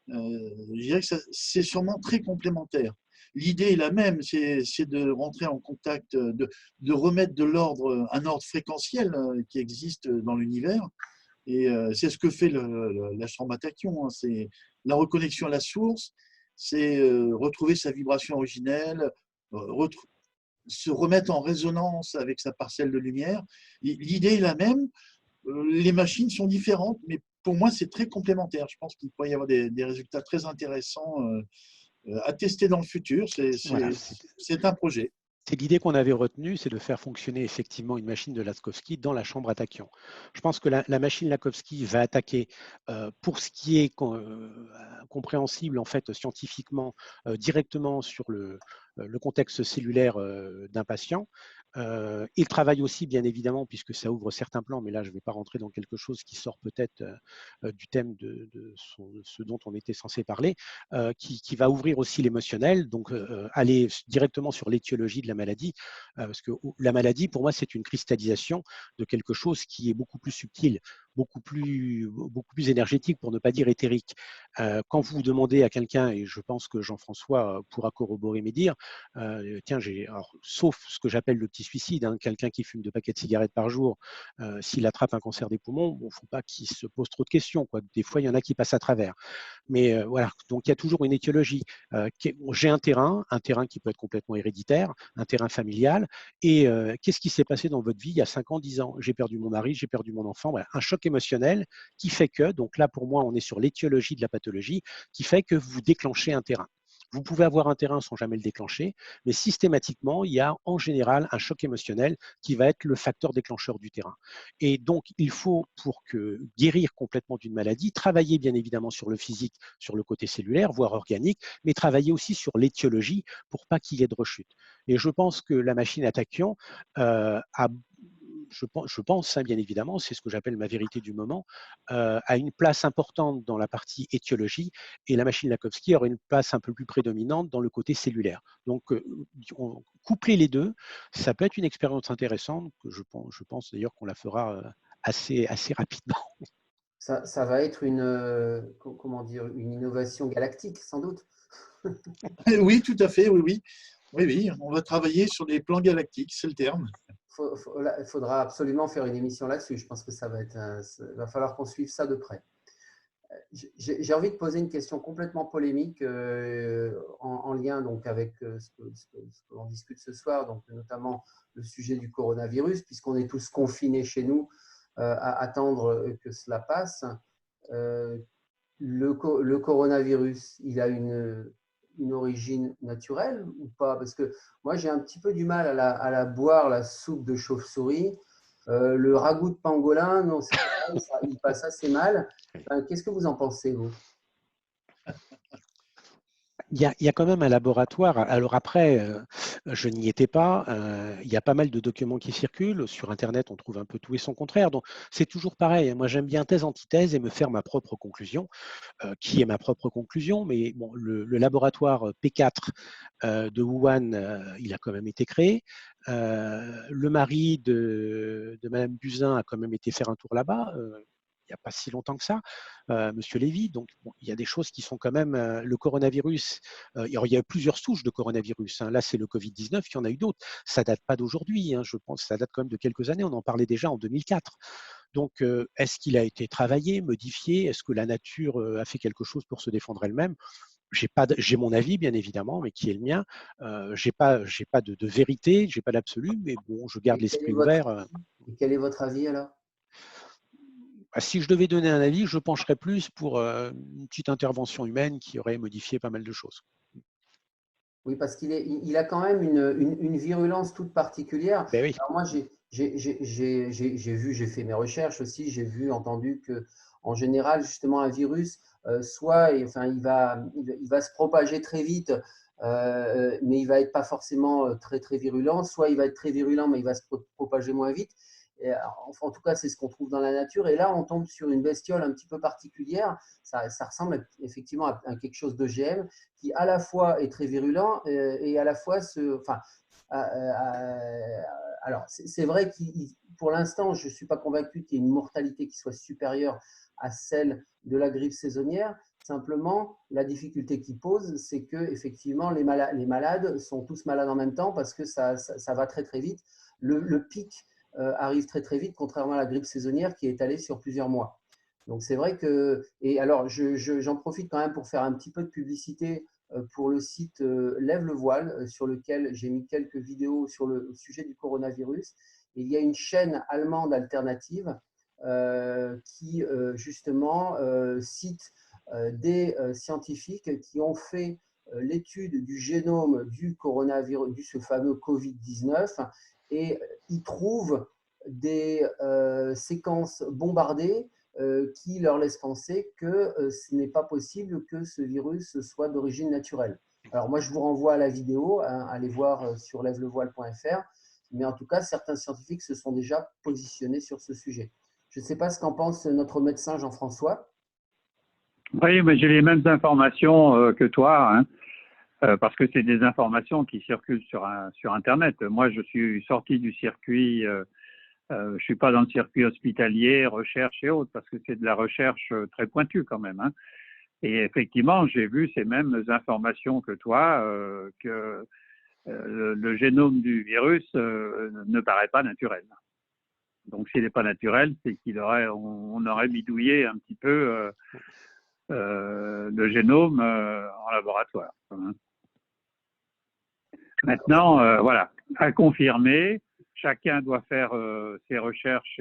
Je dirais que c'est sûrement très complémentaire. L'idée est la même, c'est de rentrer en contact, de remettre de l'ordre, un ordre fréquentiel qui existe dans l'univers. Et c'est ce que fait la chambre à tachyon. C'est la reconnexion à la source, c'est retrouver sa vibration originelle, se remettre en résonance avec sa parcelle de lumière. L'idée est la même. Les machines sont différentes, mais pour moi, c'est très complémentaire. Je pense qu'il pourrait y avoir des résultats très intéressants à tester dans le futur. C'est un projet. C'est l'idée qu'on avait retenue, c'est de faire fonctionner effectivement une machine de Lakowski dans la chambre à tachyon. Je pense que la machine Lakowski va attaquer, pour ce qui est compréhensible en fait scientifiquement, directement sur le contexte cellulaire d'un patient. Il travaille aussi, bien évidemment, puisque ça ouvre certains plans, mais là, je ne vais pas rentrer dans quelque chose qui sort peut-être du thème de ce dont on était censé parler, qui va ouvrir aussi l'émotionnel, donc aller directement sur l'étiologie de la maladie, parce que la maladie, pour moi, c'est une cristallisation de quelque chose qui est beaucoup plus subtil. beaucoup plus énergétique, pour ne pas dire éthérique. Quand vous demandez à quelqu'un, et je pense que Jean-François pourra corroborer mes dires, tiens, sauf ce que j'appelle le petit suicide, hein, quelqu'un qui fume 2 paquets de cigarettes par jour, s'il attrape un cancer des poumons, bon, faut pas qu'il se pose trop de questions, quoi. Des fois, il y en a qui passent à travers. Mais voilà, donc il y a toujours une étiologie. J'ai un terrain qui peut être complètement héréditaire, un terrain familial, et qu'est-ce qui s'est passé dans votre vie il y a 5 ans, 10 ans? J'ai perdu mon mari, j'ai perdu mon enfant, voilà. Un choc émotionnel qui fait que, donc là pour moi on est sur l'étiologie de la pathologie, qui fait que vous déclenchez un terrain. Vous pouvez avoir un terrain sans jamais le déclencher, mais systématiquement, il y a en général un choc émotionnel qui va être le facteur déclencheur du terrain. Et donc, il faut, pour guérir complètement d'une maladie, travailler bien évidemment sur le physique, sur le côté cellulaire, voire organique, mais travailler aussi sur l'étiologie pour pas qu'il y ait de rechute. Et je pense que la machine à tachyon je pense, hein, bien évidemment, c'est ce que j'appelle ma vérité du moment, a une place importante dans la partie étiologie, et la machine Lakowski aura une place un peu plus prédominante dans le côté cellulaire. Donc, coupler les deux, ça peut être une expérience intéressante, que je pense d'ailleurs qu'on la fera assez rapidement. Ça va être comment dire, une innovation galactique, sans doute. Oui, tout à fait, oui. Oui, on va travailler sur des plans galactiques, c'est le terme. Il faudra absolument faire une émission là-dessus. Je pense que ça va falloir qu'on suive ça de près. J'ai envie de poser une question complètement polémique en lien donc avec ce que l'on discute ce soir, donc notamment le sujet du coronavirus, puisqu'on est tous confinés chez nous à attendre que cela passe. Le coronavirus, il a une origine naturelle ou pas? Parce que moi, j'ai un petit peu du mal à la boire, la soupe de chauve-souris. Le ragoût de pangolin, non, c'est pareil, il passe assez mal. Enfin, qu'est-ce que vous en pensez, vous? Il y a quand même un laboratoire. Alors après, je n'y étais pas. Il y a pas mal de documents qui circulent. Sur Internet, on trouve un peu tout et son contraire. Donc, c'est toujours pareil. Moi, j'aime bien thèse, antithèse et me faire ma propre conclusion, qui est ma propre conclusion. Mais bon, le laboratoire P4 de Wuhan, il a quand même été créé. Le mari de Madame Buzyn a quand même été faire un tour là-bas. Il n'y a pas si longtemps que ça, Monsieur Lévy. Donc, bon, il y a des choses qui sont quand même le coronavirus. Il y a plusieurs souches de coronavirus, hein. Là, c'est le Covid-19, il y en a eu d'autres. Ça date pas d'aujourd'hui, hein, je pense. Ça date quand même de quelques années. On en parlait déjà en 2004. Donc, est-ce qu'il a été travaillé, modifié? Est-ce que la nature a fait quelque chose pour se défendre elle-même? J'ai mon avis, bien évidemment, mais qui est le mien. J'ai pas de vérité, j'ai pas d'absolu, mais bon, je garde l'esprit ouvert. Et quel est votre avis alors? Si je devais donner un avis, je pencherais plus pour une petite intervention humaine qui aurait modifié pas mal de choses. Oui, parce il a quand même une virulence toute particulière. Ben oui. Alors moi, j'ai fait mes recherches aussi, j'ai entendu que, en général, justement, un virus, il va se propager très vite, mais il va être pas forcément très très virulent. Soit il va être très virulent, mais il va se propager moins vite. Et, en tout cas, c'est ce qu'on trouve dans la nature. Et là, on tombe sur une bestiole un petit peu particulière. Ça ressemble effectivement à quelque chose d'OGM qui à la fois est très virulent et à la fois alors c'est vrai que pour l'instant je ne suis pas convaincu qu'il y ait une mortalité qui soit supérieure à celle de la grippe saisonnière. Simplement, la difficulté qu'il pose, c'est que effectivement les malades sont tous malades en même temps parce que ça va très très vite. Le pic arrive très très vite, contrairement à la grippe saisonnière qui est étalée sur plusieurs mois. Donc c'est vrai que, et alors j'en profite quand même pour faire un petit peu de publicité pour le site Lève le voile, sur lequel j'ai mis quelques vidéos sur le sujet du coronavirus. Et il y a une chaîne allemande alternative qui justement cite des scientifiques qui ont fait l'étude du génome du coronavirus, ce fameux Covid-19, et ils trouvent des séquences bombardées qui leur laisse penser que ce n'est pas possible que ce virus soit d'origine naturelle. Alors moi, je vous renvoie à la vidéo, hein, allez voir sur lèvelevoile.fr, mais en tout cas, certains scientifiques se sont déjà positionnés sur ce sujet. Je ne sais pas ce qu'en pense notre médecin Jean-François. Oui, mais j'ai les mêmes informations que toi, hein, parce que c'est des informations qui circulent sur Internet. Moi, je suis sorti du circuit je ne suis pas dans le circuit hospitalier, recherche et autres, parce que c'est de la recherche très pointue quand même, hein. Et effectivement, j'ai vu ces mêmes informations que toi, que le génome du virus ne paraît pas naturel. Donc, s'il n'est pas naturel, c'est on aurait bidouillé un petit peu le génome en laboratoire, hein. Maintenant, voilà, à confirmer, chacun doit faire ses recherches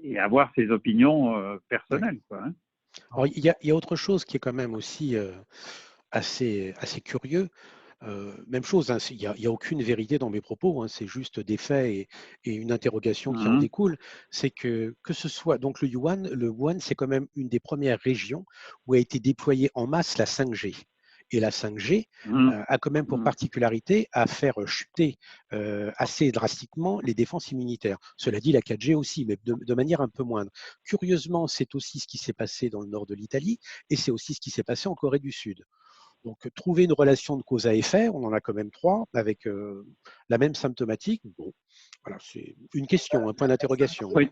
et avoir ses opinions personnelles, quoi, hein. Alors, il y a autre chose qui est quand même aussi assez curieux. Même chose, hein, il y a aucune vérité dans mes propos, hein, c'est juste des faits et une interrogation qui en découle. C'est que ce soit, donc le Wuhan, c'est quand même une des premières régions où a été déployée en masse la 5G. Et la 5G a quand même pour particularité à faire chuter assez drastiquement les défenses immunitaires. Cela dit, la 4G aussi, mais de manière un peu moindre. Curieusement, c'est aussi ce qui s'est passé dans le nord de l'Italie et c'est aussi ce qui s'est passé en Corée du Sud. Donc, trouver une relation de cause à effet, on en a quand même 3 avec la même symptomatique. Bon, voilà, c'est une question, un point d'interrogation. Oui.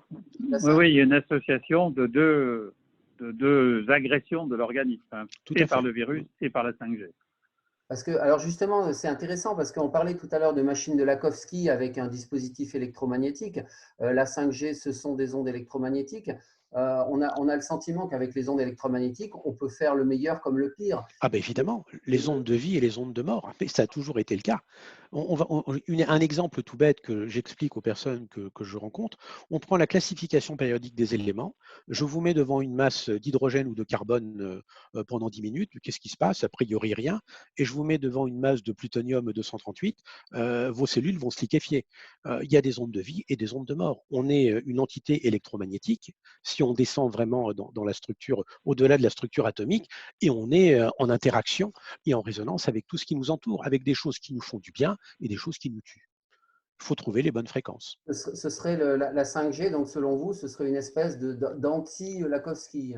Oui, il y a une association de deux agressions de l'organisme, hein, et par le virus et par la 5G. Parce que, alors justement, c'est intéressant parce qu'on parlait tout à l'heure de machine de Lakhovsky avec un dispositif électromagnétique. La 5G, ce sont des ondes électromagnétiques. On a le sentiment qu'avec les ondes électromagnétiques, on peut faire le meilleur comme le pire. Ah ben évidemment, les ondes de vie et les ondes de mort, mais ça a toujours été le cas. Un exemple tout bête que j'explique aux personnes que je rencontre, on prend la classification périodique des éléments, je vous mets devant une masse d'hydrogène ou de carbone pendant 10 minutes, qu'est-ce qui se passe? A priori rien, et je vous mets devant une masse de plutonium 238, vos cellules vont se liquéfier. Il y a des ondes de vie et des ondes de mort. On est une entité électromagnétique, si on descend vraiment dans la structure, au-delà de la structure atomique, et on est en interaction et en résonance avec tout ce qui nous entoure, avec des choses qui nous font du bien et des choses qui nous tuent. Il faut trouver les bonnes fréquences. Ce serait la 5G, donc selon vous, ce serait une espèce d'anti-Lakhovsky.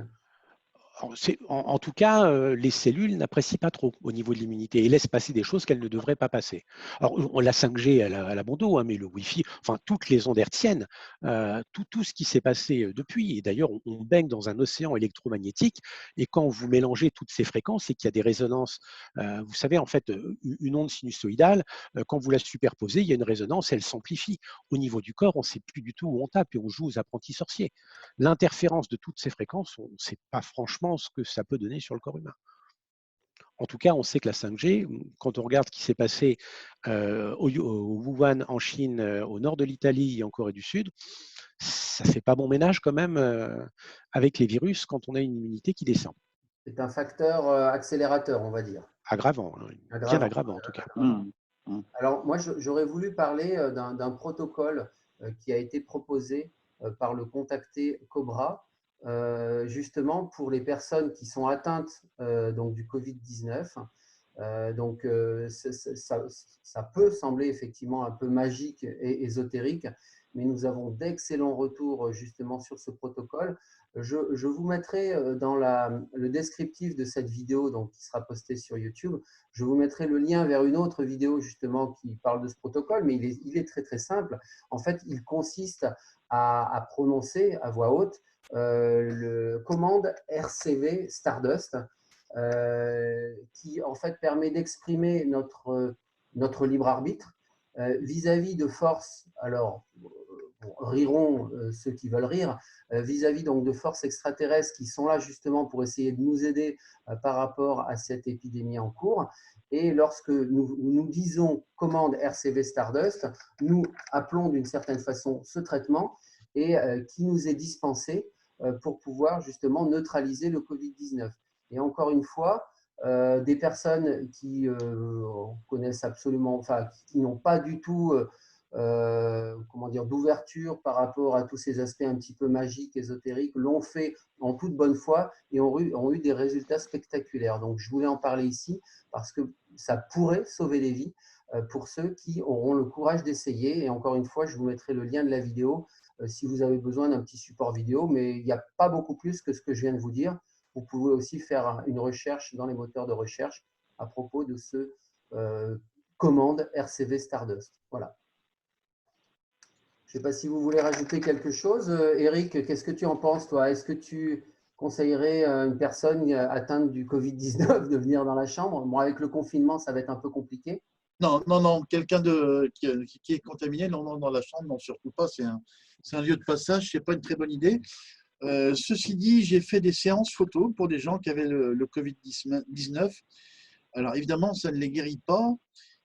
En tout cas, les cellules n'apprécient pas trop au niveau de l'immunité et laissent passer des choses qu'elles ne devraient pas passer. Alors, la 5G, elle a bon dos, hein, mais le Wi-Fi, enfin, toutes les ondes hertziennes, tout ce qui s'est passé depuis, et d'ailleurs, on baigne dans un océan électromagnétique, et quand vous mélangez toutes ces fréquences et qu'il y a des résonances, vous savez, en fait, une onde sinusoïdale, quand vous la superposez, il y a une résonance, elle s'amplifie. Au niveau du corps, on ne sait plus du tout où on tape et on joue aux apprentis sorciers. L'interférence de toutes ces fréquences, on ne sait pas franchement ce que ça peut donner sur le corps humain. En tout cas, on sait que la 5G, quand on regarde ce qui s'est passé au Wuhan en Chine, au nord de l'Italie et en Corée du Sud, ça ne fait pas bon ménage quand même avec les virus quand on a une immunité qui descend. C'est un facteur accélérateur, on va dire. Aggravant, bien aggravant en tout cas. Alors, moi, j'aurais voulu parler d'un protocole qui a été proposé par le contacté Cobra, justement pour les personnes qui sont atteintes donc du Covid-19. Donc, ça peut sembler effectivement un peu magique et ésotérique, mais nous avons d'excellents retours justement sur ce protocole. Je vous mettrai dans le descriptif de cette vidéo donc, qui sera postée sur YouTube, je vous mettrai le lien vers une autre vidéo justement qui parle de ce protocole, mais il est très très simple. En fait, il consiste à prononcer à voix haute le commande RCV Stardust, qui en fait permet d'exprimer notre libre arbitre vis-à-vis de forces, alors riront ceux qui veulent rire, vis-à-vis donc de forces extraterrestres qui sont là justement pour essayer de nous aider par rapport à cette épidémie en cours. Et lorsque nous disons commande RCV Stardust, nous appelons d'une certaine façon ce traitement et qui nous est dispensé pour pouvoir justement neutraliser le Covid-19. Et encore une fois, des personnes qui connaissent absolument, enfin, qui n'ont pas du tout comment dire, d'ouverture par rapport à tous ces aspects un petit peu magiques, ésotériques, l'ont fait en toute bonne foi et ont eu des résultats spectaculaires. Donc, je voulais en parler ici parce que ça pourrait sauver des vies pour ceux qui auront le courage d'essayer. Et encore une fois, je vous mettrai le lien de la vidéo si vous avez besoin d'un petit support vidéo, mais il n'y a pas beaucoup plus que ce que je viens de vous dire. Vous pouvez aussi faire une recherche dans les moteurs de recherche à propos de ce commande RCV Stardust. Voilà. Je ne sais pas si vous voulez rajouter quelque chose. Eric, qu'est-ce que tu en penses, toi? Est-ce que tu conseillerais à une personne atteinte du Covid-19 de venir dans la chambre? Bon, avec le confinement, ça va être un peu compliqué. Non, non, non, quelqu'un qui est contaminé, non, non, dans la chambre, non, surtout pas. C'est un lieu de passage, c'est pas une très bonne idée. Ceci dit, j'ai fait des séances photos pour des gens qui avaient le Covid-19. Alors évidemment, ça ne les guérit pas,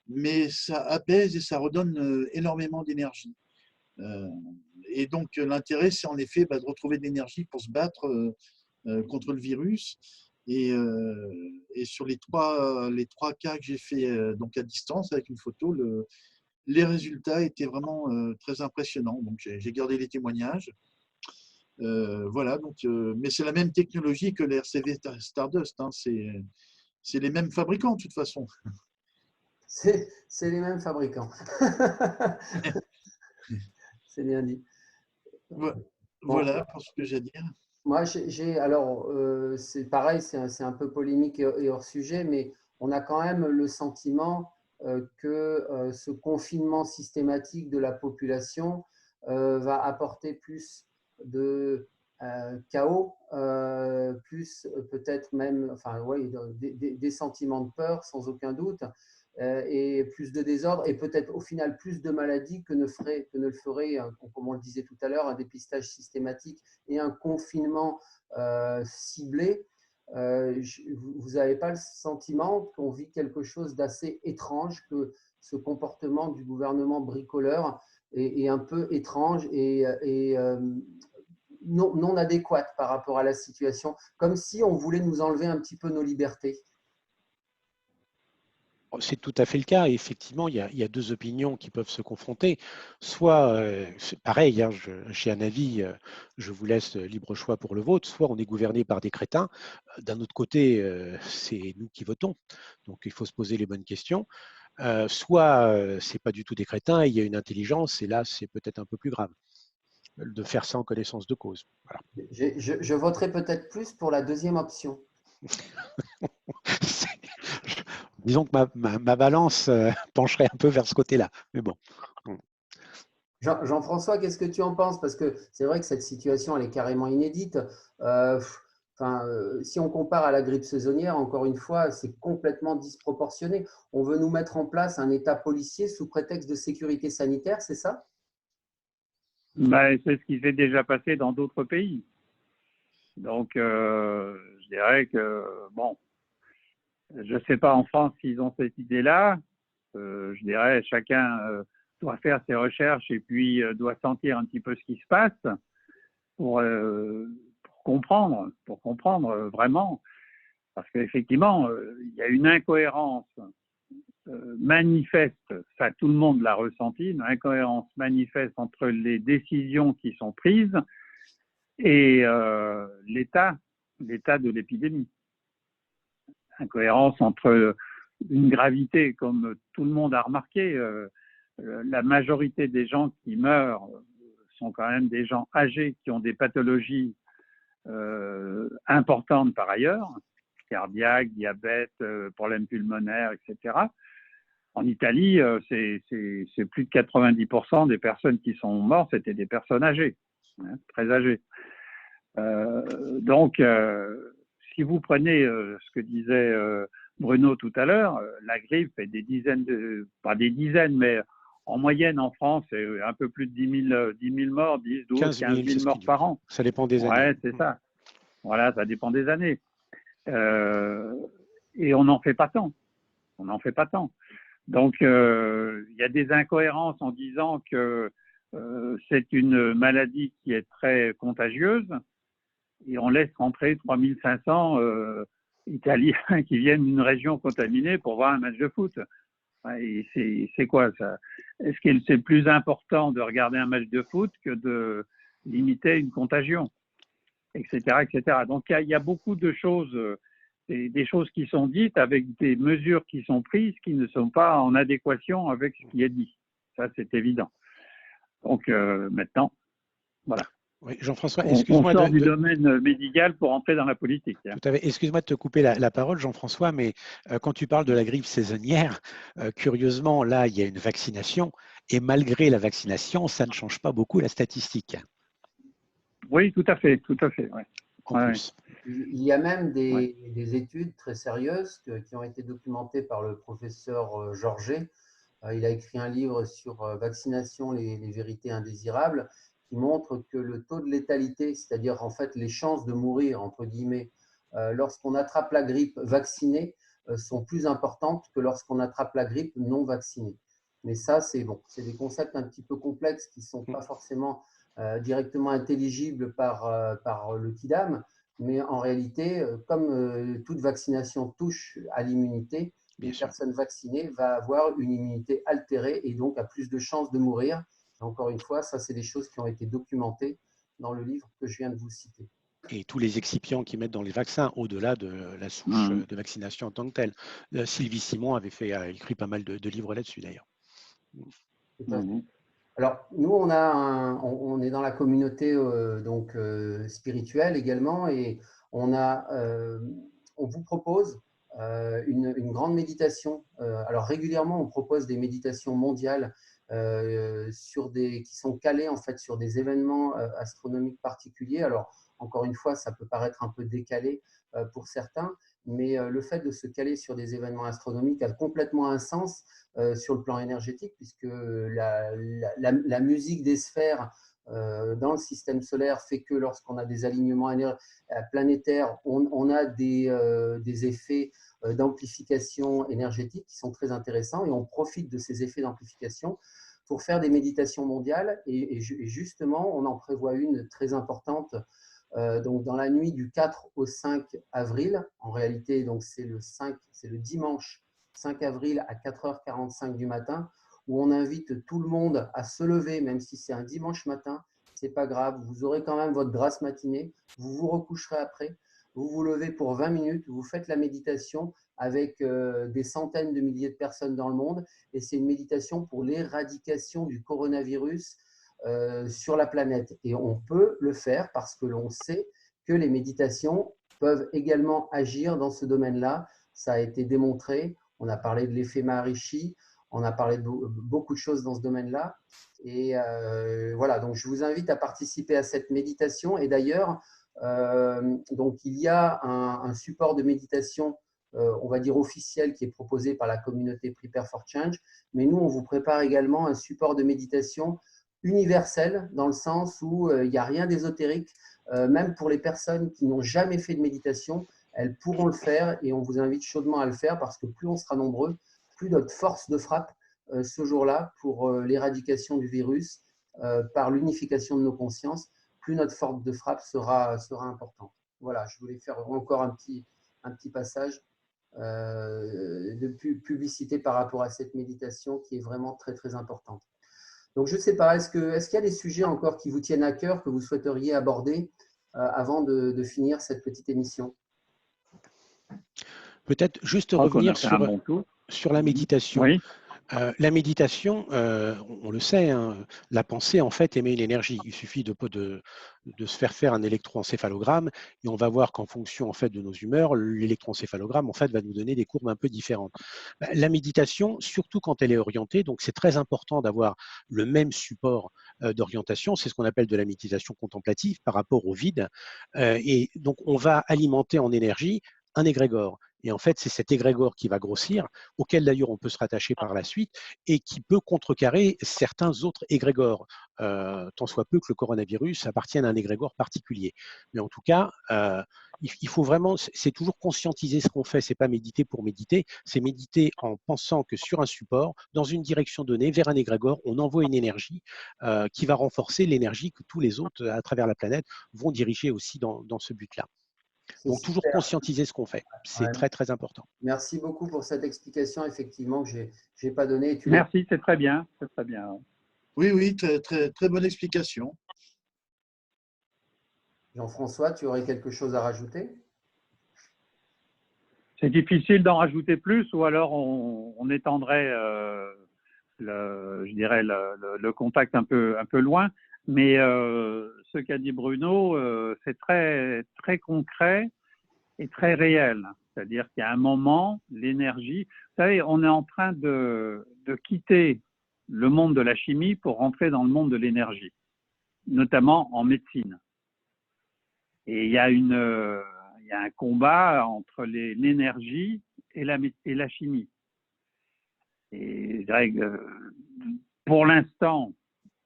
mais ça apaise et ça redonne énormément d'énergie. Et donc l'intérêt, c'est en effet de retrouver de l'énergie pour se battre contre le virus. Et sur les trois cas que j'ai fait donc à distance avec une photo, les résultats étaient vraiment très impressionnants. Donc j'ai gardé les témoignages. Voilà, donc, mais c'est la même technologie que les RCV Stardust. Hein, c'est les mêmes fabricants de toute façon. C'est les mêmes fabricants. C'est bien dit. Voilà pour ce que j'ai à dire. Moi, alors, c'est pareil, c'est un peu polémique et hors sujet, mais on a quand même le sentiment que ce confinement systématique de la population va apporter plus de chaos, plus peut-être même, enfin, ouais, des sentiments de peur, sans aucun doute, et plus de désordre, et peut-être au final plus de maladies que ne le ferait, comme on le disait tout à l'heure, un dépistage systématique et un confinement ciblé. Vous n'avez pas le sentiment qu'on vit quelque chose d'assez étrange, que ce comportement du gouvernement bricoleur est un peu étrange et non adéquate par rapport à la situation, comme si on voulait nous enlever un petit peu nos libertés? C'est tout à fait le cas. Effectivement, il y a deux opinions qui peuvent se confronter. Soit, c'est pareil, hein, j'ai un avis, je vous laisse libre choix pour le vôtre. Soit on est gouverné par des crétins. D'un autre côté, c'est nous qui votons. Donc il faut se poser les bonnes questions. Soit c'est pas du tout des crétins et il y a une intelligence. Et là, c'est peut-être un peu plus grave de faire ça en connaissance de cause. Voilà. Je voterai peut-être plus pour la deuxième option. Disons que ma balance pencherait un peu vers ce côté-là. Mais bon. Jean-François, qu'est-ce que tu en penses? Parce que c'est vrai que cette situation, elle est carrément inédite. Si on compare à la grippe saisonnière, encore une fois, c'est complètement disproportionné. On veut nous mettre en place un État policier sous prétexte de sécurité sanitaire, c'est ça? Ben, c'est ce qui s'est déjà passé dans d'autres pays. Donc, je dirais que, bon, je ne sais pas en France s'ils ont cette idée-là. Je dirais chacun doit faire ses recherches et puis doit sentir un petit peu ce qui se passe pour comprendre vraiment. Parce qu'effectivement, il y a une incohérence manifeste, ça tout le monde l'a ressenti, une incohérence manifeste entre les décisions qui sont prises et l'état de l'épidémie. Incohérence entre une gravité, comme tout le monde a remarqué, la majorité des gens qui meurent sont quand même des gens âgés qui ont des pathologies importantes par ailleurs, cardiaque, diabète, problèmes pulmonaires, etc. En Italie, c'est plus de 90% des personnes qui sont mortes, c'était des personnes âgées, hein, très âgées. Donc, si vous prenez ce que disait Bruno tout à l'heure, la grippe fait des dizaines pas des dizaines, mais en moyenne en France, c'est un peu plus de 10 000 morts, 10, 12, 15 000 morts par an. Ça dépend des années. Ouais, c'est ça. Voilà, ça dépend des années. Et on n'en fait pas tant. On n'en fait pas tant. Donc, il y a des incohérences en disant que c'est une maladie qui est très contagieuse et on laisse rentrer 3500 Italiens qui viennent d'une région contaminée pour voir un match de foot. Et c'est quoi ça? Est-ce que c'est plus important de regarder un match de foot que de limiter une contagion, etc., etc. Donc, il y a beaucoup de choses, des choses qui sont dites avec des mesures qui sont prises qui ne sont pas en adéquation avec ce qui est dit. Ça, c'est évident. Donc, maintenant, voilà. Oui, Jean-François, excuse-moi. On sort du domaine médical pour entrer dans la politique. Hein. Tout à fait. Excuse-moi de te couper la parole, Jean-François, mais quand tu parles de la grippe saisonnière, curieusement, là, il y a une vaccination Et malgré la vaccination, ça ne change pas beaucoup la statistique. Oui, tout à fait, ouais. En plus. Il y a même des études très sérieuses qui ont été documentées par le professeur Georget. Il a écrit un livre sur vaccination, les vérités indésirables, qui montre que le taux de létalité, c'est-à-dire en fait les chances de mourir, entre guillemets, lorsqu'on attrape la grippe vaccinée, sont plus importantes que lorsqu'on attrape la grippe non vaccinée. Mais ça, c'est bon, c'est des concepts un petit peu complexes qui ne sont pas forcément directement intelligibles par le Kidam, mais en réalité, comme toute vaccination touche à l'immunité, une personne vaccinée va avoir une immunité altérée et donc a plus de chances de mourir. Et encore une fois, ça, c'est des choses qui ont été documentées dans le livre que je viens de vous citer. Et tous les excipients qu'ils mettent dans les vaccins, au-delà de la souche de vaccination en tant que telle. Sylvie Simon a écrit pas mal de livres là-dessus, d'ailleurs. Alors, nous, on est dans la communauté spirituelle également et on vous propose une grande méditation. Alors, régulièrement, on propose des méditations mondiales qui sont calées en fait sur des événements astronomiques particuliers. Alors, encore une fois, ça peut paraître un peu décalé pour certains, mais le fait de se caler sur des événements astronomiques a complètement un sens sur le plan énergétique, puisque la musique des sphères dans le système solaire fait que lorsqu'on a des alignements planétaires, on a des effets d'amplification énergétique qui sont très intéressants et on profite de ces effets d'amplification pour faire des méditations mondiales et justement, on en prévoit une très importante donc dans la nuit du 4 au 5 avril. En réalité, donc c'est le dimanche 5 avril à 4h45 du matin, où on invite tout le monde à se lever, même si c'est un dimanche matin, c'est pas grave, vous aurez quand même votre grasse matinée, vous vous recoucherez après, vous vous levez pour 20 minutes, vous faites la méditation avec des centaines de milliers de personnes dans le monde, et c'est une méditation pour l'éradication du coronavirus sur la planète. Et on peut le faire parce que l'on sait que les méditations peuvent également agir dans ce domaine-là. Ça a été démontré. On a parlé de l'effet Maharishi, on a parlé de beaucoup de choses dans ce domaine-là. Et voilà, donc je vous invite à participer à cette méditation. Et d'ailleurs, donc il y a un support de méditation, on va dire officiel, qui est proposé par la communauté Prepare for Change. Mais nous, on vous prépare également un support de méditation universel, dans le sens où il n'y a rien d'ésotérique. Même pour les personnes qui n'ont jamais fait de méditation, elles pourront le faire et on vous invite chaudement à le faire parce que plus on sera nombreux, plus notre force de frappe ce jour-là pour l'éradication du virus par l'unification de nos consciences, plus notre force de frappe sera importante. Voilà, je voulais faire encore un petit passage de publicité par rapport à cette méditation qui est vraiment très très importante. Donc, je ne sais pas, est-ce qu'il y a des sujets encore qui vous tiennent à cœur, que vous souhaiteriez aborder avant de finir cette petite émission? Peut-être juste revenir sur la méditation. Oui. La méditation, on le sait, hein, la pensée en fait émet l'énergie. Il suffit de se faire un électroencéphalogramme et on va voir qu'en fonction en fait de nos humeurs, l'électroencéphalogramme en fait va nous donner des courbes un peu différentes. La méditation, surtout quand elle est orientée, donc c'est très important d'avoir le même support d'orientation. C'est ce qu'on appelle de la méditation contemplative par rapport au vide. Et donc on va alimenter en énergie un égrégore. Et en fait, c'est cet égrégore qui va grossir, auquel d'ailleurs on peut se rattacher par la suite, et qui peut contrecarrer certains autres égrégores, tant soit peu que le coronavirus appartienne à un égrégore particulier. Mais en tout cas, il faut vraiment, c'est toujours conscientiser ce qu'on fait, c'est pas méditer pour méditer, c'est méditer en pensant que sur un support, dans une direction donnée, vers un égrégore, on envoie une énergie qui va renforcer l'énergie que tous les autres à travers la planète vont diriger aussi dans ce but-là. Donc, toujours conscientiser ce qu'on fait. C'est très, très important. Merci beaucoup pour cette explication, effectivement, que je n'ai pas donnée. Merci, c'est très bien. C'est très bien. Oui, très, très, très bonne explication. Jean-François, tu aurais quelque chose à rajouter? C'est difficile d'en rajouter plus ou alors on étendrait le contact un peu loin. Mais ce qu'a dit Bruno, c'est très, très concret et très réel. C'est-à-dire qu'il y a un moment, l'énergie… Vous savez, on est en train de quitter le monde de la chimie pour rentrer dans le monde de l'énergie, notamment en médecine. Et il y a un combat entre l'énergie et la chimie. Et je dirais que pour l'instant,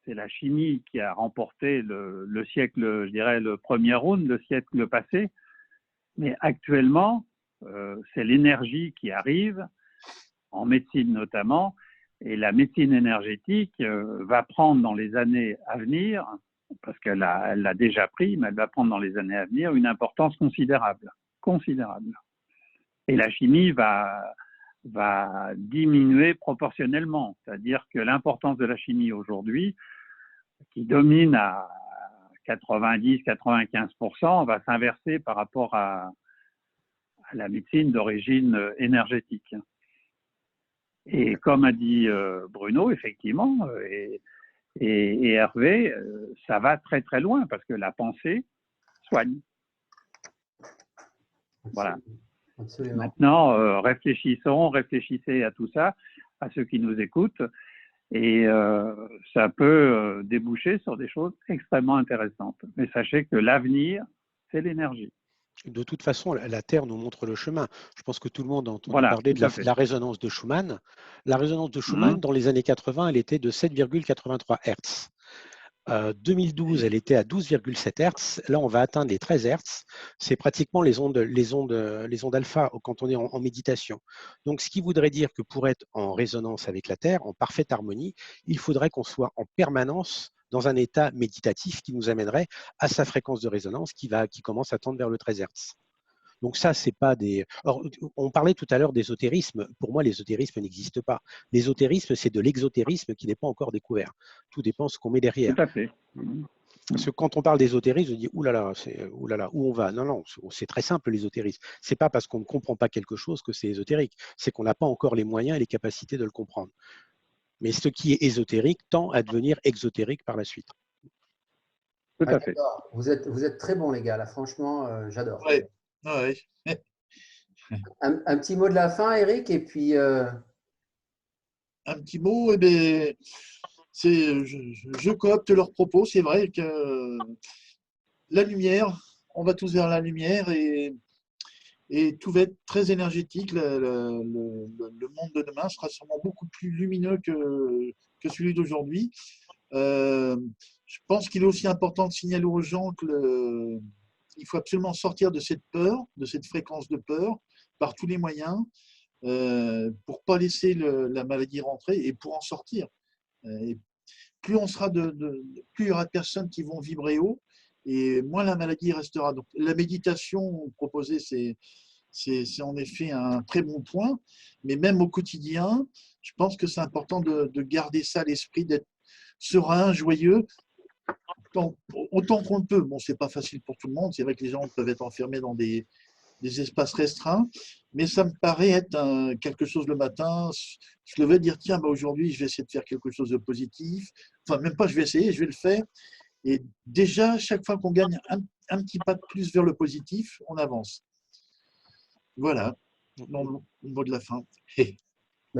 c'est la chimie qui a remporté le siècle, je dirais le premier round, le siècle passé. Mais actuellement, c'est l'énergie qui arrive, en médecine notamment, et la médecine énergétique va prendre dans les années à venir, parce qu'elle l'a déjà pris, mais elle va prendre dans les années à venir une importance considérable. Considérable. Et la chimie va diminuer proportionnellement. C'est-à-dire que l'importance de la chimie aujourd'hui, qui domine à 90-95%, va s'inverser par rapport à la médecine d'origine énergétique. Et comme a dit Bruno, effectivement, et Hervé, ça va très très loin parce que la pensée soigne. Voilà. Absolument. Maintenant, réfléchissez à tout ça, à ceux qui nous écoutent, et ça peut déboucher sur des choses extrêmement intéressantes. Mais sachez que l'avenir, c'est l'énergie. De toute façon, la Terre nous montre le chemin. Je pense que tout le monde a entendu Voilà, parler de tout à fait. la résonance de Schumann. La résonance de Schumann, dans les années 80, elle était de 7,83 Hertz. 2012, elle était à 12,7 Hertz. Là, on va atteindre les 13 Hertz. C'est pratiquement les ondes alpha quand on est en méditation. Donc, ce qui voudrait dire que pour être en résonance avec la Terre, en parfaite harmonie, il faudrait qu'on soit en permanence dans un état méditatif qui nous amènerait à sa fréquence de résonance qui commence à tendre vers le 13 Hertz. Donc ça, c'est pas des... Alors, on parlait tout à l'heure d'ésotérisme. Pour moi, l'ésotérisme n'existe pas. L'ésotérisme, c'est de l'exotérisme qui n'est pas encore découvert. Tout dépend de ce qu'on met derrière. Tout à fait. Parce que quand on parle d'ésotérisme, on dit oulala, où on va? Non, non, c'est très simple l'ésotérisme. C'est pas parce qu'on ne comprend pas quelque chose que c'est ésotérique. C'est qu'on n'a pas encore les moyens et les capacités de le comprendre. Mais ce qui est ésotérique tend à devenir exotérique par la suite. Tout à fait. Vous êtes très bons, les gars. Là, franchement, j'adore. Ouais. Ouais. Un petit mot de la fin, Eric, et puis. Un petit mot, eh bien, je coopte leurs propos. C'est vrai que la lumière, on va tous vers la lumière et tout va être très énergétique. Le monde de demain sera sûrement beaucoup plus lumineux que celui d'aujourd'hui. Je pense qu'il est aussi important de signaler aux gens il faut absolument sortir de cette peur, de cette fréquence de peur, par tous les moyens, pour ne pas laisser la maladie rentrer et pour en sortir. Et plus on sera plus il y aura de personnes qui vont vibrer haut, et moins la maladie restera. Donc la méditation proposée, c'est en effet un très bon point, mais même au quotidien, je pense que c'est important de garder ça à l'esprit, d'être serein, joyeux, autant qu'on le peut. Bon, c'est pas facile pour tout le monde, c'est vrai que les gens peuvent être enfermés dans des espaces restreints, mais ça me paraît être quelque chose le matin. Je devais dire, tiens, aujourd'hui, je vais essayer de faire quelque chose de positif. Enfin, même pas, je vais essayer, je vais le faire. Et déjà, chaque fois qu'on gagne un petit pas de plus vers le positif, on avance. Voilà, mon mot de la fin.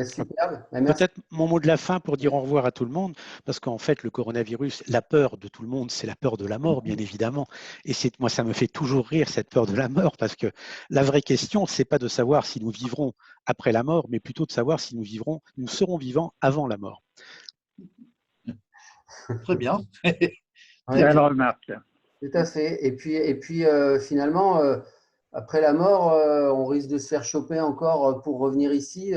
Superbe. Peut-être mon mot de la fin pour dire au revoir à tout le monde, parce qu'en fait, le coronavirus, la peur de tout le monde, c'est la peur de la mort, bien évidemment. Et moi, ça me fait toujours rire, cette peur de la mort, parce que la vraie question, c'est pas de savoir si nous vivrons après la mort, mais plutôt de savoir si nous serons vivants avant la mort. Très bien. Belle remarque. Tout à fait. Et puis finalement, après la mort, on risque de se faire choper encore pour revenir ici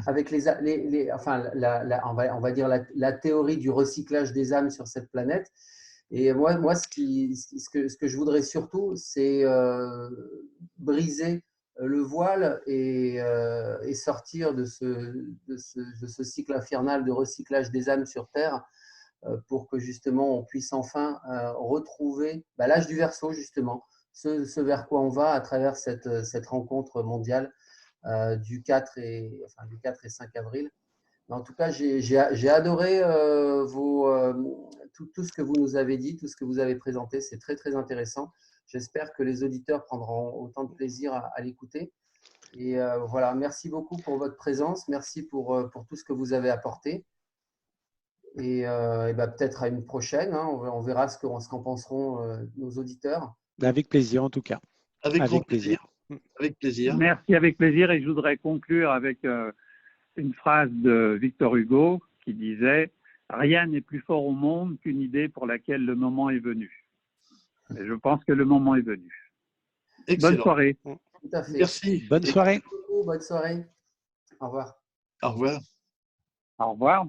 avec on va dire la théorie du recyclage des âmes sur cette planète. Et moi ce que je voudrais surtout, c'est briser le voile et sortir de ce cycle infernal de recyclage des âmes sur Terre, pour que justement on puisse enfin retrouver l'âge du Verseau, justement, ce vers quoi on va à travers cette rencontre mondiale du 4 et 5 avril. Mais en tout cas, j'ai adoré tout ce que vous nous avez dit, tout ce que vous avez présenté. C'est très, très intéressant. J'espère que les auditeurs prendront autant de plaisir à l'écouter. Et voilà, merci beaucoup pour votre présence. Merci pour tout ce que vous avez apporté. Et ben, peut-être à une prochaine. Hein. On verra ce qu'en penseront nos auditeurs. Avec plaisir, en tout cas. Avec grand Avec plaisir. Avec plaisir. Merci, avec plaisir. Et je voudrais conclure avec une phrase de Victor Hugo qui disait « Rien n'est plus fort au monde qu'une idée pour laquelle le moment est venu ». Et je pense que le moment est venu. Excellent. Bonne soirée. Tout à fait. Merci. Bonne soirée. Bonne soirée. Au revoir. Au revoir. Au revoir.